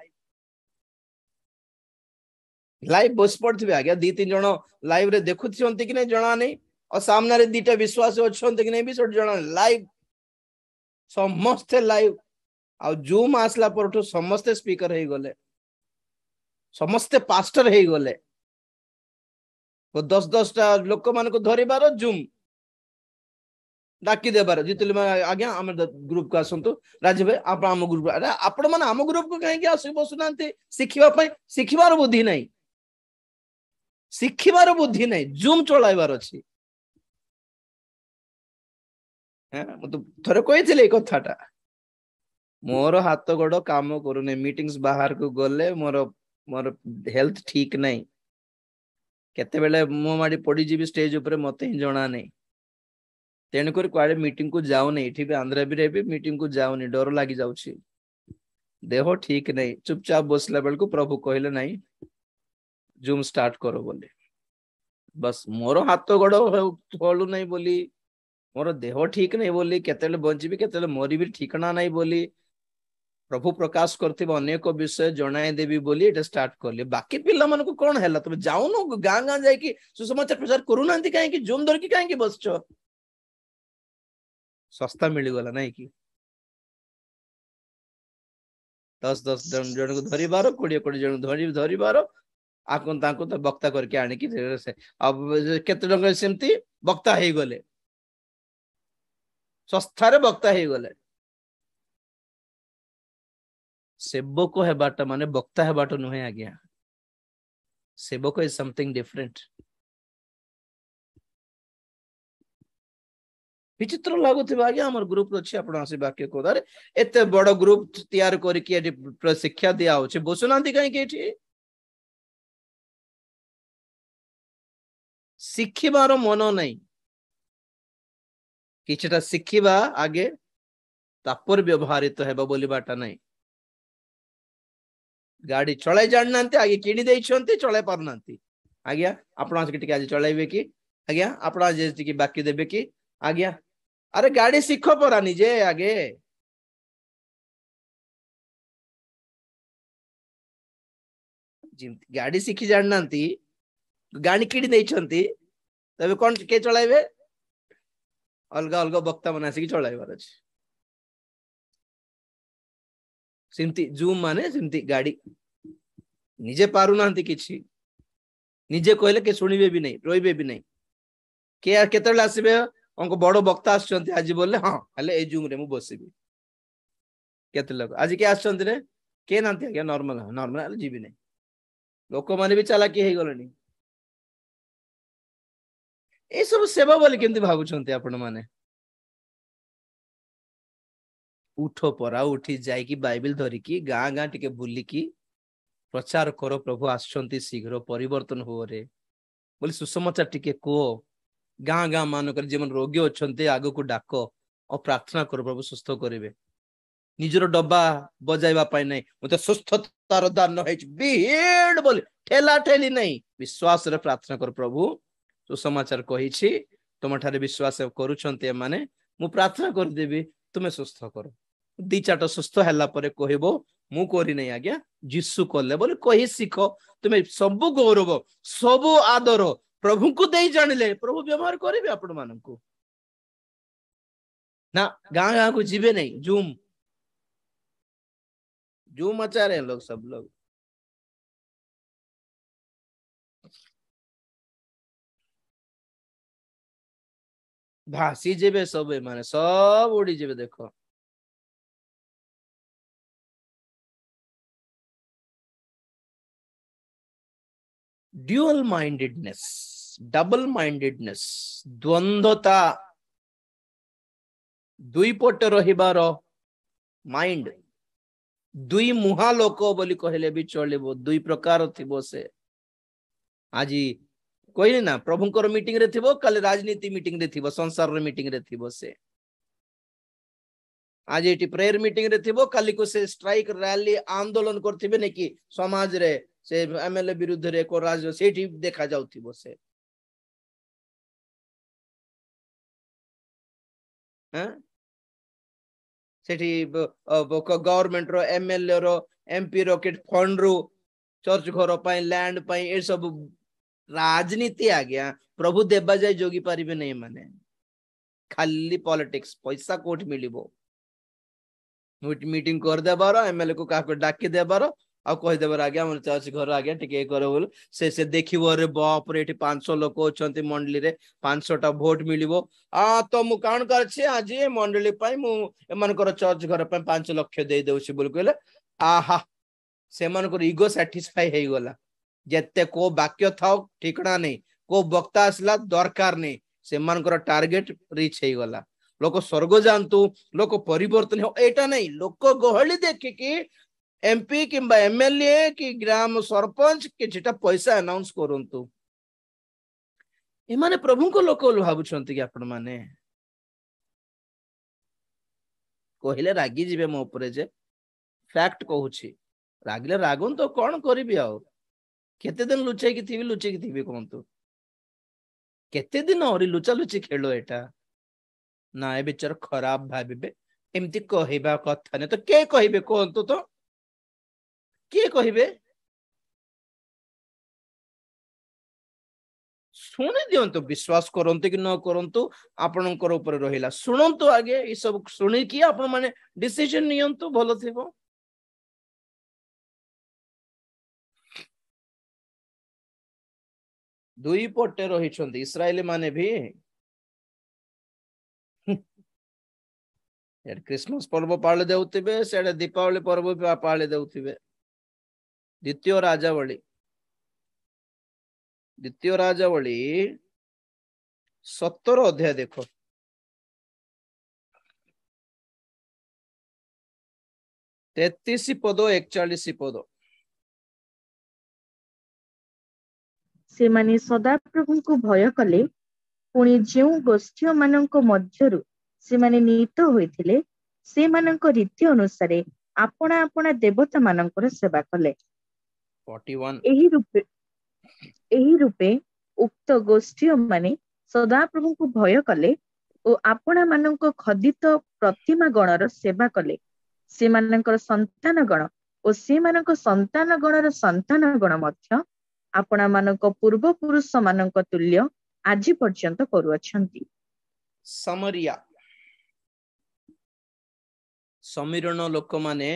लाइव बस पड़थिबे आगे 2-3 जण लाइव रे देखुथियंती कि नै जणा नै और सामने रे दीटा विश्वास अछंती कि नै भी सोट जणा लाइव समस्त लाइव आ जूम आसला परठो समस्त स्पीकर हे गले समस्त पास्टर हे गले तो 10-10 टा लोक मान को धरिबार जूम डाकी देबार जितले आज्ञा हम ग्रुप को आसंतु राजीव भाई आप आम ग्रुप अरे आपण माने आम ग्रुप को कहीं आसी बसुनांती सिखिबा पई सिखिबार बुद्धि नहीं सिखिबार बुद्धि नहीं जूम चलाइबार अछि हैं म तो थरे कहिथिले ए कथाटा मोर हाथ गोड़ काम करूने मीटिंग्स बाहर को गले मोर मोर हेल्थ ठीक नहीं केते बेले मो माडी पड़ी जीबी स्टेज ऊपर मते ही जणा नहीं तेन कर कुआडे मीटिंग को जाऊ नहीं एठी भी आंध्रा भी रे मीटिंग को जाऊ नहीं डर लागी जाउछि देह ठीक नहीं चुपचाप बसला बेल को प्रभु कहले नहीं जूम स्टार्ट करो बोले बस मोर हाथ गोड़ हलु नहीं बोली मोर देह ठीक नहीं बोली केतेले बंजीबी केतेले मोरी भी ठिकाना नहीं बोली प्रभु प्रकाश करते अनेक विषय जनाई देवी बोली एटा स्टार्ट करले बाकी पिल्ला मन को कोन हैला तुम जाउनो गां गां जाय कि सुसमाचार प्रचार करूनांती काहे कि जूम धर कि काहे कि बसछो सस्ता मिली गला नहीं कि 10-10 जन को धरिबार 20-20 जन धरिबार आकन ताको तो वक्ता करके आने की से अब केते जन सेमती वक्ता हे गले सस्तारे वक्ता हे गले सेवक हेबाटा माने वक्ता हेबाटा नुहे आज्ञा सेवक इज समथिंग डिफरेंट विचित्र लागुथिबा आज्ञा हमर ग्रुप अछि आपण आसी वाक्य को अरे एते बड़ ग्रुप तैयार करी कि एठी शिक्षा दिया होचे बसुनांती काहे कि एठी शिखिबार मन नहीं किछटा शिखिबा आगे तापर व्यवहारित हेबा बोलिबाटा नहीं गाड़ी चलाई जाननांती आगे किनी देइछंती चलाई पारनांती आज्ञा आपण आज टिके आज चलाइबे कि आज्ञा आपण आज टिके बाकी देबे कि आज्ञा अरे गाड़ी शिखो परा निजे आगे गाड़ी शिखी जाननांती गाड़ी किनी देइछंती तबे कोन के चलाइबे अलगा अलगा वक्ता मनासी कि चलाइबार अछि सेमती जूम माने सेमती गाड़ी निजे पारु नांती किछि निजे कहले के सुनिबे भी नहीं रोइबे भी नहीं के केतले आसीबे अंको बड़ो वक्ता आछंती आज बोले हां हले ए जूम रे मु बसिबी केते लोग आज के आछंती रे के नांती आज्ञा नॉर्मल नॉर्मल जीबी नहीं लोक माने भी चालाकी हे गलनी ए सब सेवा बोली केमती भाबुछंती आपण माने उठो परा उठी जाई की बाइबल धरी की गां गां टिके बुली की प्रचार करो प्रभु आछंती शीघ्र परिवर्तन हो रे बोली सुसमाचार टिके को गां गां मानकर जेमन रोगी अछंती आगो को डाको और प्रार्थना करो प्रभु सुस्थ करिवे निजरो डब्बा बजाइबा पाई नहीं मते सुस्थतार दान हेच बीड बोली ठेला ठेली नहीं विश्वास रे प्रार्थना कर प्रभु सुसमाचार कहिछि तुम ठारे विश्वास करूछंती माने मु प्रार्थना कर देबी तुमे सुस्थ करो दी चाट सुस्थ हला परे कहबो मु करी नहीं आज्ञा जिसु कले बोले कहि सिखो तुमे सब गौरव सब आदर प्रभु को देई जानिले प्रभु व्यवहार करिवे आपण मानकू ना गां गां को जीवे नहीं जूम जूम मचा रहे हैं लोग सब लोग भासी जेबे सब माने सब उड़ी जेबे देखो ड्यूअल माइंडेडनेस डबल माइंडेडनेस द्वंद्वता दुई पट रहिबार माइंड दुई मुहा लोक बोली कहले भी चलिबो दुई प्रकार थिबो से आज कहले ना प्रभुंकर मीटिंग रे थिबो कल राजनीति मीटिंग रे थिबो संसार रे मीटिंग रे थिबो से आज एटी प्रेयर मीटिंग रे थिबो कल को से स्ट्राइक रैली आंदोलन करथिबे ने कि समाज रे से एमएलए विरुद्ध रे को राज सेठी देखा जाउथिबो से हैं सेठी गवर्नमेंट रो एमएलए रो एमपी रॉकेट फंड रो चर्च घर पाई लैंड पाई ए सब राजनीति आ गया प्रभु देबा जाय जोगी पारिबे नहीं माने खाली पॉलिटिक्स पैसा कोठ मिलिबो मीटिंग कर देबार एमएलए को का डाकी देबार आ कहि देबार आगे हमर चर्च घर आगे टिके करो बोल से देखिबो रे बाप रे एठी 500 लोक अछंती मंडली रे 500 टा वोट मिलिबो आ तो मु कान करछि आज ए मंडली पाई मु एमानकर चर्च घर पे 5 लाख दे देउछि बोल कहले आहा से मानकर ईगो सैटिस्फाई हे गला जेते को वाक्य थाओ ठिकना नहीं को वक्ता असला दरकार नहीं से मानकर टार्गेट रीच हे गला लोक स्वर्ग जानतु लोक परिवर्तन हो एटा नहीं लोक गहली देखि कि एमपी किंबा एमएलए कि ग्राम सरपंच किछटा पैसा अनाउंस करंतु ए माने प्रभु को लोक भाबुछंती कि आपण माने कहले रागी जिवे मो ऊपर जे फैक्ट कहूछि रागले रागन तो कौन करिबि आ केते दिन लुचै कि थिबी कहंतु केते दिन और लुचा लुची खेलो एटा ना ए बिचार खराब भाबिबे एमती कहइबा कथा ने तो के कहिबे कहंतु तो के कहिबे सुनि दियंतु विश्वास करंतु कि न करंतु आपनकर ऊपर रहिला सुनंतु आगे ई सब सुनि कि आपण माने डिसीजन नियंतु भलो थिबो दुई पटे रहिछंती इस्राएली माने भी क्रिसमस पर्व पाले देउथिबे सेडे दीपावली पर्व भी पाले देउथिबे द्वितीय राजावली 17 अध्याय देखो तेतीस पद 41 पद से माने सदा प्रभु को भय कले पुणी जो गोष्ठी मानक मध्यरु से माने नीत होइथिले से मानक रीति अनुसार आपना आपना देवता मानकर सेवा कले 41 एही रूपे उक्त गोष्ठी माने सदा प्रभु को भय कले ओ आपना मानक खदित प्रतिमा गणर सेवा कले से मानकर संतान गण ओ से मानक संतान गणर संतान गण मध्य आपना मानक पूर्व पुरुष मानक तुल्य आज पर्यंत करूअछंती समरिया समीरण लोक माने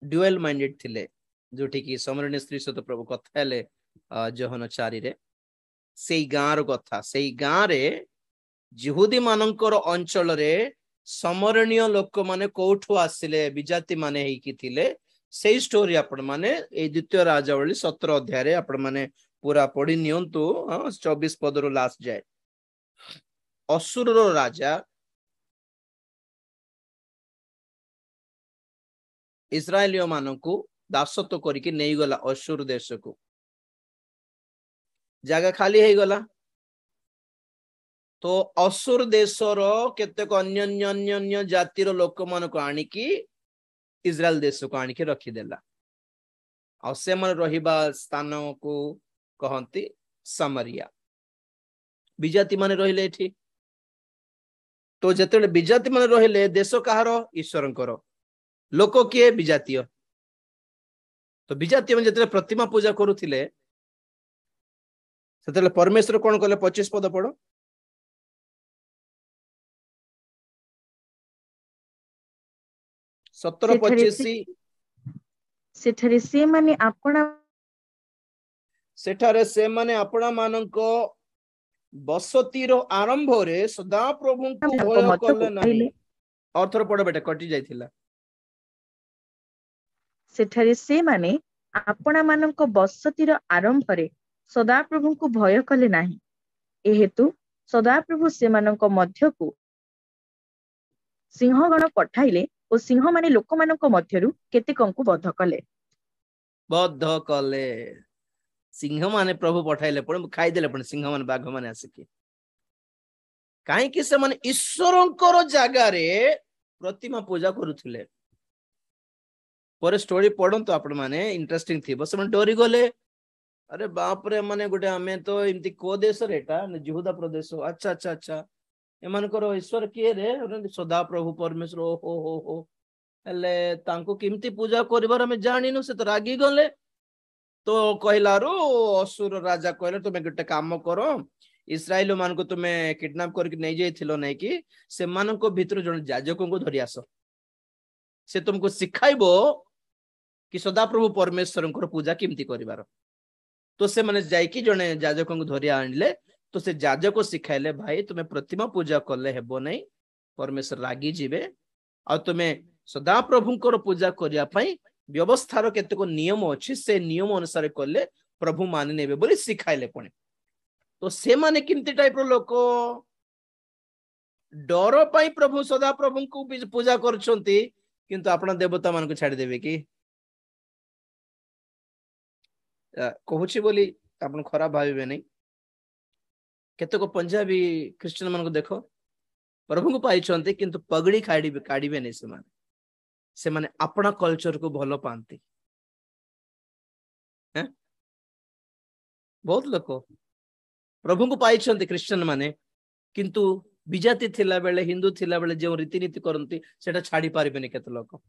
ड्युअल माइंडेड थिले जोठी की समरणी स्त्री सहित प्रभु कथा हेले जोहन 4 रे सेई गाँर कथा सेई गाँ रे जिहुदी मानकर अंचल रे समरणीय लोक माने कोठु आसिले विजाति माने हेकी थिले सेई स्टोरी आपण माने ए द्वितीय राजावली 17 अध्याय रे आपण माने पूरा पढ़ी नियंतु 24 पद रो लास्ट जाए असुर रो राजा इस्राएलियो मानकु दासत्व करिके नहीं गला असुर देश को जगह खाली है गला तो असुर देशर केतेक अन्य अन्य जातिर लोक मान को आनिकी इस्राएल देश को आनिके रखिदेला आ से मन रहिबा स्थान को कहंती समरिया विजाति माने रहिले एठी तो जेतेले विजाति माने रहिले देश कहार ईश्वरंकर लोक किए विजातीय तो विजातीय मन जेतेले प्रतिमा पूजा करूथिले सेतेले परमेश्वर कोन कले 25 पद पढ़ो सतर 25 सेठरे से माने आपणा मानक बसतीर आरंभ रे सदा प्रभु को भय कले नहीं अर्थर पड़ बेटा कटि जाइथिला सेठरे से माने आपणा मानक बसतीर आरंभ रे सदा प्रभु को भय कले नहीं ए हेतु सदा प्रभु से मानक मध्य को सिंहगण पठाइले और सिंह माने लोक मानक मध्यरु केतेकंकु बध कले सिंह माने प्रभु पठाइले पण खाई देले पण सिंह माने बाघ माने आसिके काहे कि से माने ईश्वरंकर जागा रे प्रतिमा पूजा करूथिले पर स्टोरी पढंतु आपण माने इंटरेस्टिंग थी बस मन डोरी गले अरे बाप रे माने गोटे हमें तो इमती को देश रेटा यहूदा प्रदेश अच्छा अच्छा अच्छा एमानकर ईश्वर किए रे सदा प्रभु परमेश्वर हो हेले तांको किमती पूजा करिवार हमें जानिनु से तो रागी गले तो कहलारू असुर राजा कहले तुम गोटे काम करो इस्राएल मान को तुम्हें किडनैप करके नहीं जाइथिलो नहीं कि से मानको भितर जण याजक को धरि आसो से तुमको सिखाइबो कि सदा प्रभु परमेश्वर पूजा किमती करिवार तो से माने जाइकी जणे याजक को धरि आनले तो से याजक सिखाइले भाई तुम्हें प्रतिमा पूजा कले हेबो नहीं परमेश्वर रागी जीवे आ तुम्हें सदा प्रभुंकर पूजा करिया पई व्यवस्थार केतेको नियम अछि से नियम अनुसार कले प्रभु मान नेबे बोली सिखाइले पुणी तो से माने किमती टाइप रो लोक डर पाई प्रभु सदा प्रभु को पूजा करछंती किंतु आपन देवता मान को छाड़ी देबे कि कहूची बोली आपन खराब भाबिबे नहीं केतेको पंजाबी क्रिश्चियन मान को देखो प्रभु को पाइछंती किंतु पगड़ी काढ़ीबे नहीं से माने अपना कल्चर को भलो पांती हैं बहुत लोक प्रभु को पाइछंती क्रिश्चियन माने किंतु विजाति थिला बेले हिंदू थिला बेले जो रीतिनीति करंती सेटा छाड़ी पारिबेनी केते लोक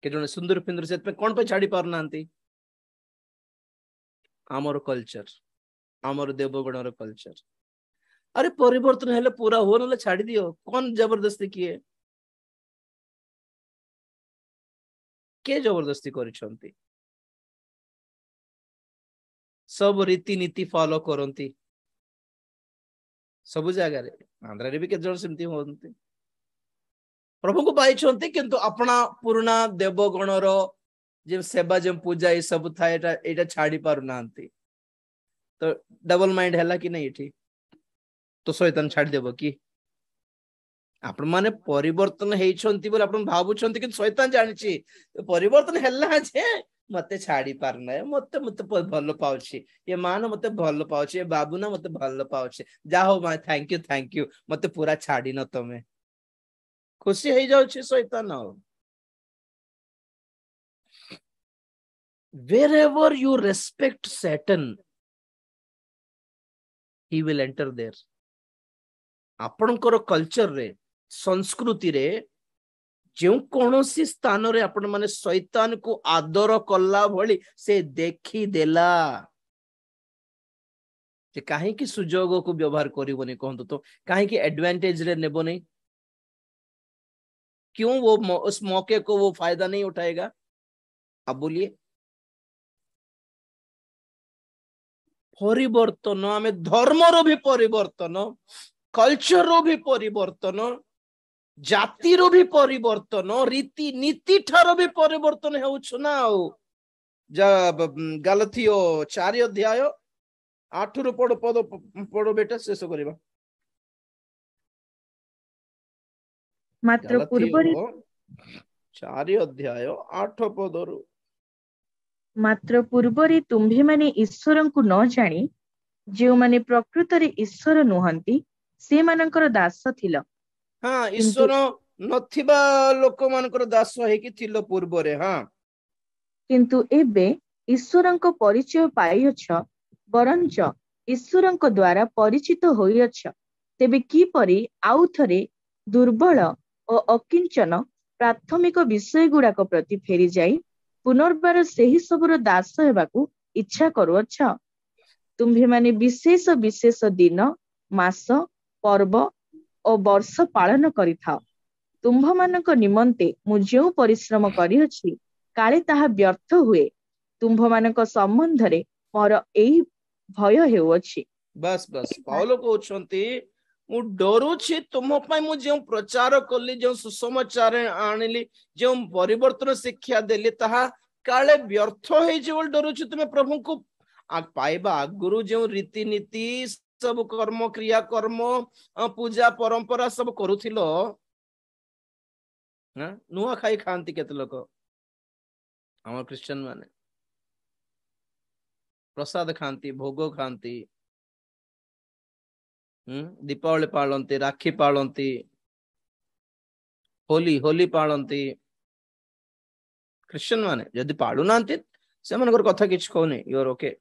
के जने सुंदर पिंदर से पे कोन पे छाड़ी पार नांती आमर कल्चर आमर देवगणर कल्चर अरे परिवर्तन हेले पूरा हो नले छाड़ी दियो कौन जबरदस्ती किए के जबरदस्ती करिसंती सब रीतिनीति फॉलो करंती सब जगह रे आंध्र रे भी के जण सेमती होंती प्रभु को पाइछंती किंतु अपना पुराना देवगणर जे सेवा जे पूजा ए सब था एटा छाड़ी पारु नांती तो डबल माइंड हैला कि नहीं ठीक तो शैतान छाड़ी देबो कि आपण माने परिवर्तन हेइछंती बोले आपण भाबुछंती कि शैतान जानिछि परिवर्तन हैला जे मते छाड़ी पारना मते मते भलो पाउछि ये मान मते भलो पाउछि ये बाबू ना मते भलो पाउछि जा हो माय थैंक यू मते पूरा छाड़ी न तमे खुशी हे जाउछि शैतान wherever you respect Satan he will enter there आपणकर कल्चर रे संस्कृति रे जो कौनसी स्थान रे आपण माने शैतान को आदर कला भली से देखी देला जे काहे कि सुजोग को व्यवहार करिवनी कहंतु तो काहे कि एडवांटेज रे नेबो नहीं क्यों वो उस मौके को वो फायदा नहीं उठाएगा अब बोलिए परिवर्तन आम धर्मर भी परिवर्तन कल्चर भी परिवर्तन जातिर भी परिवर्तन रीति नीति ठार भी परिवर्तन हेउछु ना गालातियो 4 अध्याय 8 रु पढ़ बेटा शेष करबा मात्र पूर्वरी 4 अध्याय 8 पदरु मात्र पूर्वरी तुम्भे माने ईश्वर को न जानी जो माने प्रकृत रे ईश्वर नुहंती से मानकर दास थिला हाँ ईश्वर नथिबा लोक मानकर दास हेकी थिलो पूर्व रे हाँ किंतु एबे ईश्वरंक परिचय पाइअछ बरंच ईश्वरंक द्वारा परिचित होइअछ तेबे की परि आउ थरे दुर्बल और अकिंचन प्राथमिक विषय गुड़ाक प्रति फेरी जाई पुनर्बार सेही सबुर दास हेबाकू इच्छा करूअछ तुम्भे माने विशेष विशेष दिन मास पर्व और वर्ष पालन करिथाओ तुम्भ मानक निमंते मु जो परिश्रम करिअछि काले ताहा व्यर्थ हुए तुम्भ मानक संबंध रे मोर एही भय हेउअछि बस बस पाउलो कहउछंती मु डरुछि तुम पय मु जो प्रचार करली जो सुसमाचार आनिली जो परिवर्तन शिक्षा देली ताहा काले व्यर्थ हे जे डरुछि तुमे प्रभु को पाइबा आगुरु जो रीति नीति सब कर्म क्रिया कर्म पूजा परंपरा सब करुथिलो नुआ खाई खांती केते लोक हम क्रिश्चियन माने प्रसाद खांती भोग खांती दीपावली पालती राखी पालती होली होली पालती क्रिश्चियन माने जदि पालु नांती से मनकर कथा किछ कहूनी यू आर ओके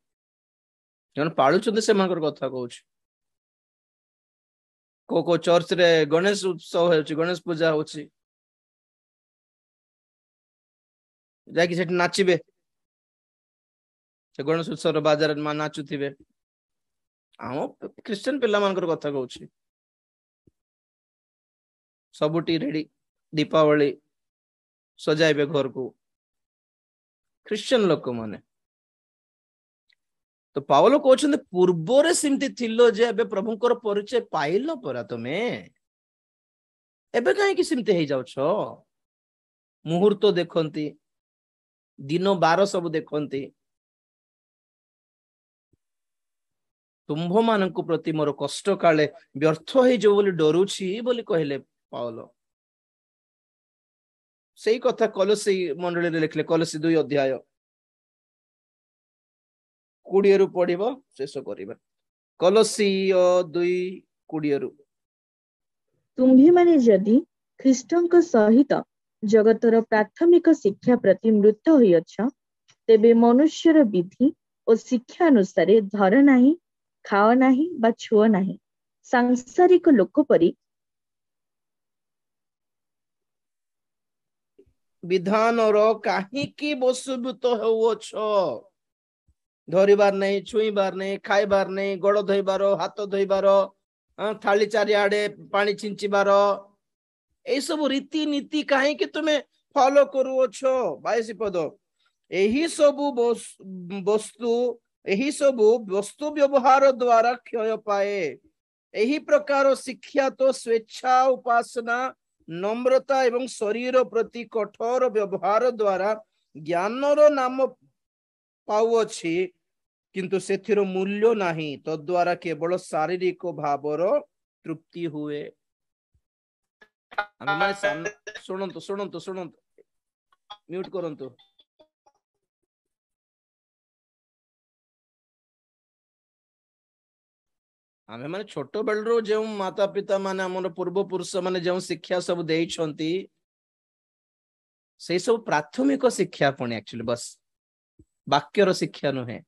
जन पालु छते से मनकर कथा कहूछ को चर्च रे गणेश उत्सव होछि गणेश पूजा होछि जाकि सेठ नाचिबे से गणेश उत्सव बाजार में नाचुथिबे आम क्रिश्चियन पिला मानकर कथा कहूछि सबुटी रेडी दीपावली सजाइबे घर को क्रिश्चियन लोक माने तो पावलो कहउछन पूर्व रे सिमती थिलो जे एबे प्रभुकर परिचय पाइलो परा तमे एबे काहे कि सिमती हे जाउछ मुहूर्त देखंती दिन 12 सब देखंती तुम्भ मानक प्रति मोर कष्ट काले व्यर्थ हे जो बोली डरुछि बोली कहले पावलो सेही कथा कलसी मंडली रे लिखले कलसी 2 अध्याय 20 रु पढ़िबो शेष करिबा कलसी 2:20 रु तुम्भे माने जदि ख्रीष्टंक सहित जगतर प्राथमिक शिक्षा प्रति मृत होइअछ तेबे मनुष्यर विधि और शिक्षा अनुसार धर नाही खाओ नाही बा छुओ नाही सांसारिक लोक परि विधान रो काहीकि बसुभूत होउछ धरिबार नहीं छुईबार नहीं खाइबार नहीं गोड़ धोइबार हाथ धोइबार थाली चारिआडे पानी छिंचिबार ए सब रीति नीति काहीकि तुमे फॉलो करूछ 22 पद एही सब वस्तु व्यवहार द्वारा क्षय पाए एही प्रकार शिक्षा तो स्वेच्छा उपासना नम्रता एवं शरीर प्रति कठोर व्यवहार द्वारा ज्ञानर नाम पाउछि किंतु सेथिरो मूल्य नाही तो द्वारा केवल शारीरिक भावर तृप्ति हुए आमे माने सुनंतु सुनंतु सुनंतु म्यूट करंतु आमे माने छोटो बेलरो जे माता पिता माने हमर पूर्व पुरुष माने जे शिक्षा सब देई छंती से सब प्राथमिक शिक्षा पुणी एक्चुअली बस वाक्यर शिक्षा नुहे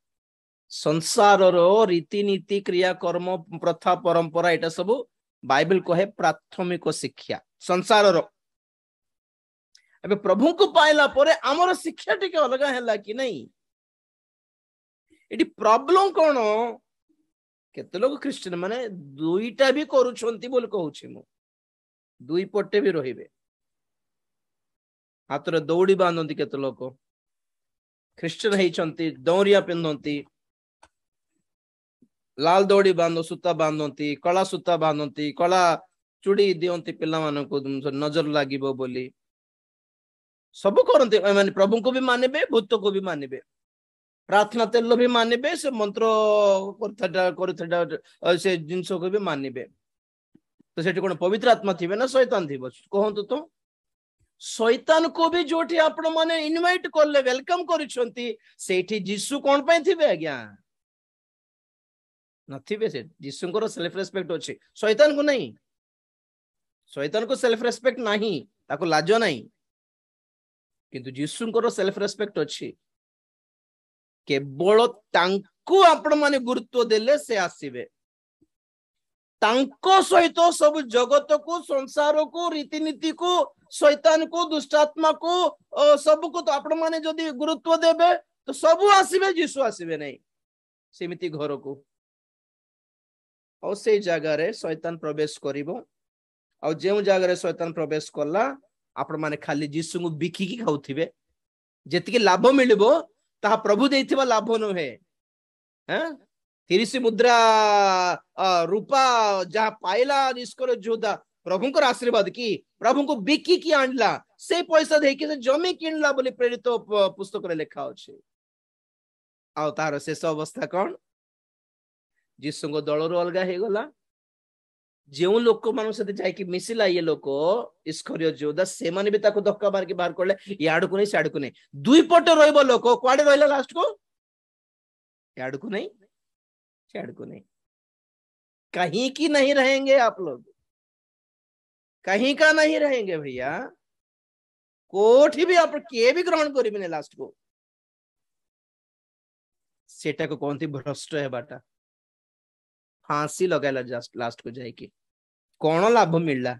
संसार रीति नीति क्रिया कर्म प्रथा परंपरा एटा सब बाइबल कहे प्राथमिक शिक्षा संसार एबे प्रभु को पाइला परे हमर शिक्षा टिके अलगा हैला कि नहीं एटी प्रॉब्लम कोन केते लोग क्रिश्चियन माने दुईटा भी करूछंती बोल कहूछि मु दुई पट्टे भी रहिबे हाथ रे दौड़ी बांधती केते लोक ଖ୍ରୀଷ୍ଟିଆନ ହେଇଛନ୍ତି, ଦୌରିଆ ପିନ୍ଧନ୍ତି, ଲାଲ ଦଉଡି ସୂତା ବାନ୍ଧନ୍ତି, କଳା ସୂତା ବାନ୍ଧନ୍ତି, କଳା ଚୁଡ଼ି ଦିଅନ୍ତି ପିଲାମାନଙ୍କୁ ନଜର ଲାଗିବ ବୋଲି, ସବୁ କରନ୍ତି। ମାନେ ପ୍ରଭୁଙ୍କୁ ବି ମାନିବେ, ଭୂତକୁ ବି ମାନିବେ, ପ୍ରାର୍ଥନା ତେଲ ବି ମାନିବେ, ସେ ମନ୍ତ୍ର କରୁଥିବା ସେ ଜିନିଷକୁ ବି ମାନିବେ। ତ ସେଠି କଣ ପବିତ୍ର ଆତ୍ମା ଥିବେ ନା ଶୈତାନ ଥିବ? କୁହନ୍ତୁ ତ। ଶୈତାନକୁ ବି ଯୋଉଠି ଆପଣ ମାନେ ଇନଭାଇଟ କଲେ, ୱେଲକମ କରିଛନ୍ତି, ସେଇଠି ଯୀଶୁ କଣ ପାଇଁ ଥିବେ ଆଜ୍ଞା? ନଥିବେ। ସେ ଯୀଶୁଙ୍କର ସେଲ୍ଫ ରେସ୍ପେକ୍ଟ ଅଛି, ଶୈତାନକୁ ନାହିଁ। ଶୈତାନକୁ ସେଲ୍ଫ ରେସ୍ପେକ୍ଟ ନାହିଁ, ତାକୁ ଲାଜ ନାହିଁ, କିନ୍ତୁ ଯୀଶୁଙ୍କର ସେଲ୍ଫ ରେସ୍ପେକ୍ଟ ଅଛି। କେବଳ ତାଙ୍କୁ ଆପଣ ମାନେ ଗୁରୁତ୍ୱ ଦେଲେ ସେ ଆସିବେ। ତାଙ୍କ ସହିତ ସବୁ ଜଗତକୁ, ସଂସାରକୁ, ରୀତିନୀତିକୁ, ଶୈତାନକୁ, ଦୁଷ୍ଟାତ୍ମାକୁ, ସବୁକୁ ତ ଆପଣ ମାନେ ଯଦି ଗୁରୁତ୍ୱ ଦେବେ ତ ସବୁ ଆସିବେ, ଯୀଶୁ ଆସିବେ ନାହିଁ ସେମିତି ଘରକୁ। ଆଉ ସେଇ ଜାଗାରେ ଶୈତାନ ପ୍ରବେଶ କରିବ। ଆଉ ଯେଉଁ ଜାଗାରେ ଶୈତାନ ପ୍ରବେଶ କଲା, ଆପଣ ମାନେ ଖାଲି ଯୀଶୁଙ୍କୁ ବିକିକି ଖାଉଥିବେ। ଯେତିକି ଲାଭ ମିଳିବ ତାହା ପ୍ରଭୁ ଦେଇଥିବା ଲାଭ ନୁହେଁ। 30 ମୁଦ୍ରା ରୂପା ଯାହା ପାଇଲା ନିଷ୍କର ଯୋଦ୍ଧା, ପ୍ରଭୁଙ୍କର ଆଶୀର୍ବାଦ କି ପ୍ରଭୁଙ୍କୁ ବିକିକି ଆଣିଲା, ସେ ପଇସା ଦେଇକି ସେ ଜମି କିଣିଲା ବୋଲି ପ୍ରେରିତ ପୁସ୍ତକରେ ଲେଖା ଅଛି। ଆଉ ତାର ଶେଷ ଅବସ୍ଥା କଣ? ଯୀଶୁଙ୍କ ଦଳରୁ ଅଲଗା ହେଇଗଲା। ଯେଉଁ ଲୋକମାନଙ୍କ ସହିତ ଯାଇକି ମିଶିଲା ଇଏ ଲୋକ ଇସ୍କରିୟତ ଯୋଦ୍ଧା, ସେମାନେ ବି ତାକୁ ଧକ୍କା ମାରିକି ବାହାର କଲେ, ଇଆଡକୁ ନେଇ ସିଆଡକୁ ନେଇ। ଦୁଇ ପଟେ ରହିବ ଲୋକ, କୁଆଡେ ରହିଲା ଲାଷ୍ଟକୁ? इयाडू को नहीं, सियाडू को नहीं। कहीं की नहीं रहेंगे आप लोग, कहीं का नहीं रहेंगे भैया। कोठी भी आप किए भी ग्रहण करेंगे लास्ट को। सेटा को कौन थी भ्रष्ट है बाटा, फांसी लगाला लास्ट को जाइए। कौन लाभ मिलला?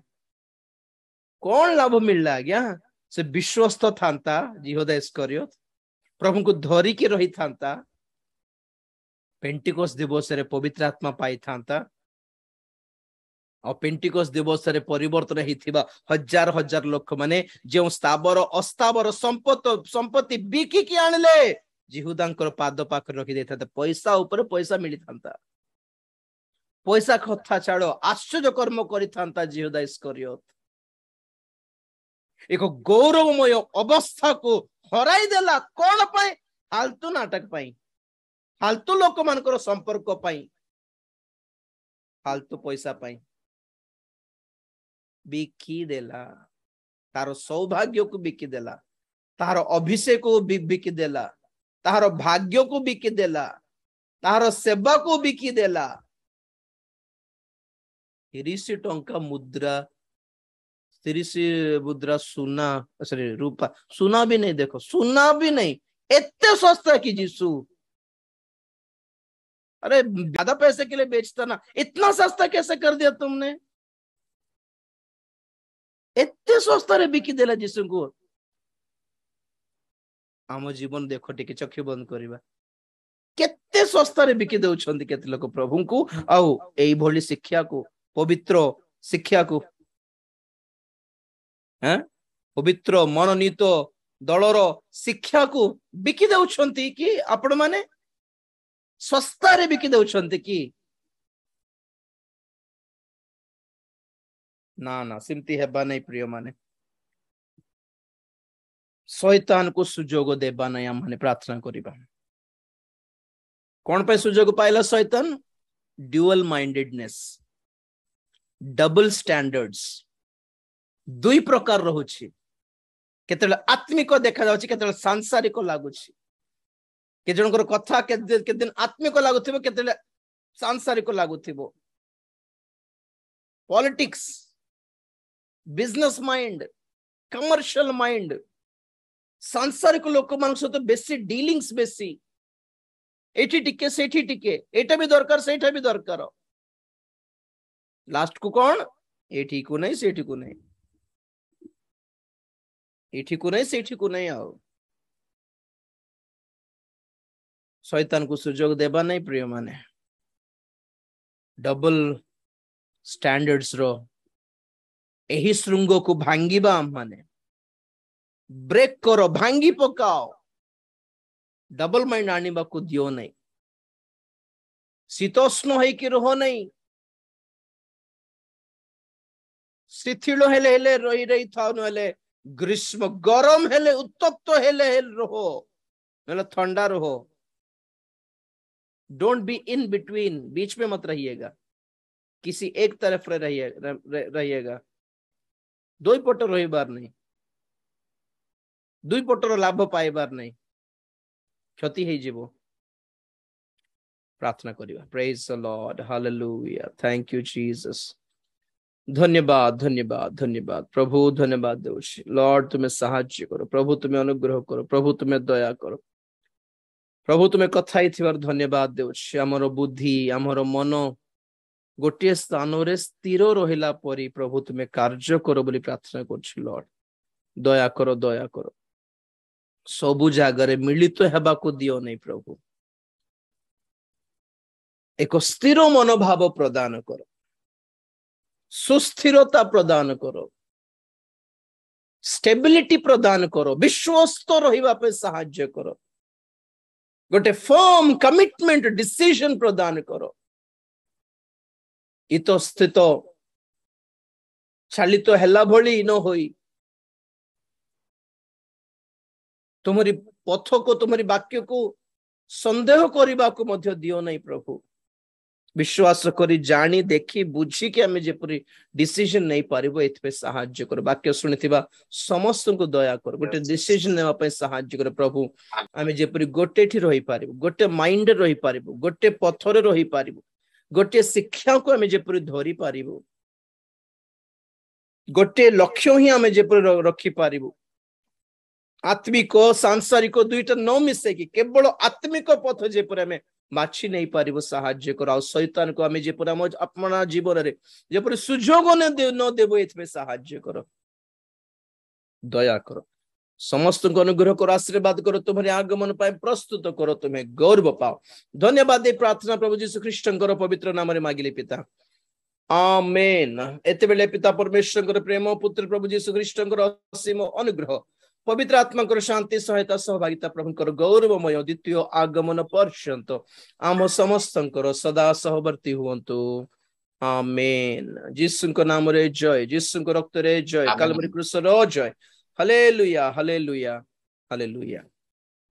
कौन लाभ मिलला आज्ञा? से विश्वस्त था यहूदा इस्करियोत, प्रभु को धरिकी रही था, पेंटिकोस दिवस रे पवित्र आत्मा पाई था, और पेंटिकोस दिवस रे परिवर्तन होइथिबा हजार हजार लोक माने जो स्थावर अस्तावर संपत्ति बिकी की आनले यहूदांकर पाद पाख रखी देता, पैसा ऊपर पैसा मिली था, पैसा कथा छाड़ो आश्चर्य कर्म करी था यहूदा इस्करियोत। एक गौरवमय अवस्था को हराई देला, कौन पाए? फालतू नाटक पाई, फालतू लोक मानकर संपर्क पाई, फालतू पैसा पाई बिकी देला। तार सौभाग्य को बिकी देला, तार अभिषेक को बिकी देला, तार भाग्य को बिकी देला, तार सेवा को बिकी देला। 30 टंका मुद्रा, 30 मुद्रा सुना, सॉरी रूपा, सुना भी नहीं, देखो सुना भी नहीं, इतने सस्ता की यीशु। अरे ज्यादा पैसे के लिए बेचता ना, इतना सस्ता कैसे कर दिया तुमने? इतने सस्ता रे बिकी देला यीशु को। आम जीवन देखो टिके चक्षु बंद करिबा, केते सस्ता रे बिकी दउछंती केते लोक प्रभु को, आउ एई भली शिक्षा को, पवित्र शिक्षा को, पवित्र मननीत दलर शिक्षा को बिकी दउछंती कि आपण माने सस्ता रे बिकी दउछंती कि ना ना, सिमती हेबा नहीं प्रिय माने। शैतान को सुजोग देबा नहीं आम माने प्रार्थना करिबा। कौन पे सुजोग पाइला शैतान? ड्यूअल माइंडेडनेस, डबल स्टैंडर्ड्स, दुई प्रकार रहुछि। केतेले आत्मिक देखा जाउछि, केतेले सांसारिक लागुछि। के जनकर कथा के दिन आत्मिक लागुथिबो, केतेले सांसारिक लागुथिबो। Politics, business mind, commercial mind, सांसारिक लोक मान सहित बेसी डीलिंग्स, बेसी एठी टिके सेठी टिके, एटा भी दरकार सेठा भी दरकार। लास्ट को कौन? एठी को नहीं सेठी को नहीं, एठी को नहीं सेठी को नहीं। आओ शैतान को सुजोग देबा नहीं प्रिय माने। डबल स्टैंडर्ड्स रो एही श्रृंग को भांगिबा माने ब्रेक करो, भांगी पकाओ। डबल माइंड आने को दियो नहीं शीतोष्ण है कि रहो नहीं शिथिल हेले हेले रही रही था नले ग्रीष्म गरम हेले उत्तप्त हेले हेले रहो नले ठंडा रहो डोंट बी इन बिटवीन बीच में मत रहिएगा किसी एक तरफ रहिएगा दुई पट रहिबार नहीं दुई पटर लाभ पाइबार नहीं क्षति है जीवो प्रार्थना करिवा praise the lord hallelujah thank you Jesus धन्यवाद धन्यवाद धन्यवाद प्रभु धन्यवाद देउछि लॉर्ड तुम्हें साहाय्य करो प्रभु तुम्हें अनुग्रह करो प्रभु तुम्हें दया करो प्रभु तुम्हें कथा हिथिबार धन्यवाद देउछि हमर बुद्धि हमर मन गोटे स्थान रे स्थिर रहिला परी प्रभु तुम्हें कार्य करो बोली प्रार्थना करछि लॉर्ड दया करो सबु जागरे मिलित हेबा को दियो नहीं प्रभु एक स्थिर मनोभाव प्रदान करो सुस्थिरता प्रदान करो स्टेबिलिटी प्रदान करो विश्वस्त रहिबा पे सहाय्य करो गोटे फर्म कमिटमेंट डिसीजन प्रदान करो इतस्थित चालित हेला भली न होई तुम्हारी पथ को तुम्हारी वाक्य को संदेह करने को मध्य दियो नहीं प्रभु विश्वास करी जानी देखी बुझी के हमें जेपरी डिसीजन नहीं पारिबो एथपे सहाय्य कर वाक्य सुनिथिबा समस्त को दया कर गोटे डिसीजन नेवा पे सहाय्य कर प्रभु हमें जेपरी गोटे ठी रही पारिबो गोटे माइंड रही पारिबो गोटे पथरे रही पारिबो गोटे शिक्षा को हमें जेपरी धरी पारिबो गोटे लक्ष्य ही हमें जेपरी रखी पारिबो आत्मिक सांसारिक दुईटा न मिसे कि केवल आत्मिक पथ जेपरी हमें बाछी नहीं पारिबो सहाय्य कर आ शैतान को हमें जेपरी हम अपना जीवन रे जेपरी सुजोग न देबो एथमे सहाय्य कर दया कर समस्त को अनुग्रह कर आशीर्वाद कर तुम्हारे आगमन पाए प्रस्तुत करो तुम्हें गौरव पाओ धन्यवाद दे प्रार्थना प्रभु यीशु ख्रीष्टंकर पवित्र नाम रे मागिले पिता आमेन एते बेले पिता परमेश्वर प्रेम पुत्र प्रभु यीशु ख्रीष्टंकर असीम अनुग्रह पवित्र आत्मा शांति सहायता सहभागिता प्रभुंकर गौरवमय द्वितीय आगमन पर्यंत आम समस्त सदा सहवर्ती हुवंतु आमेन यीशु नाम रे जय यीशु रक्त रे जय कालवरी क्रूस रो जय हालेलुया हालेलुया हालेलुया।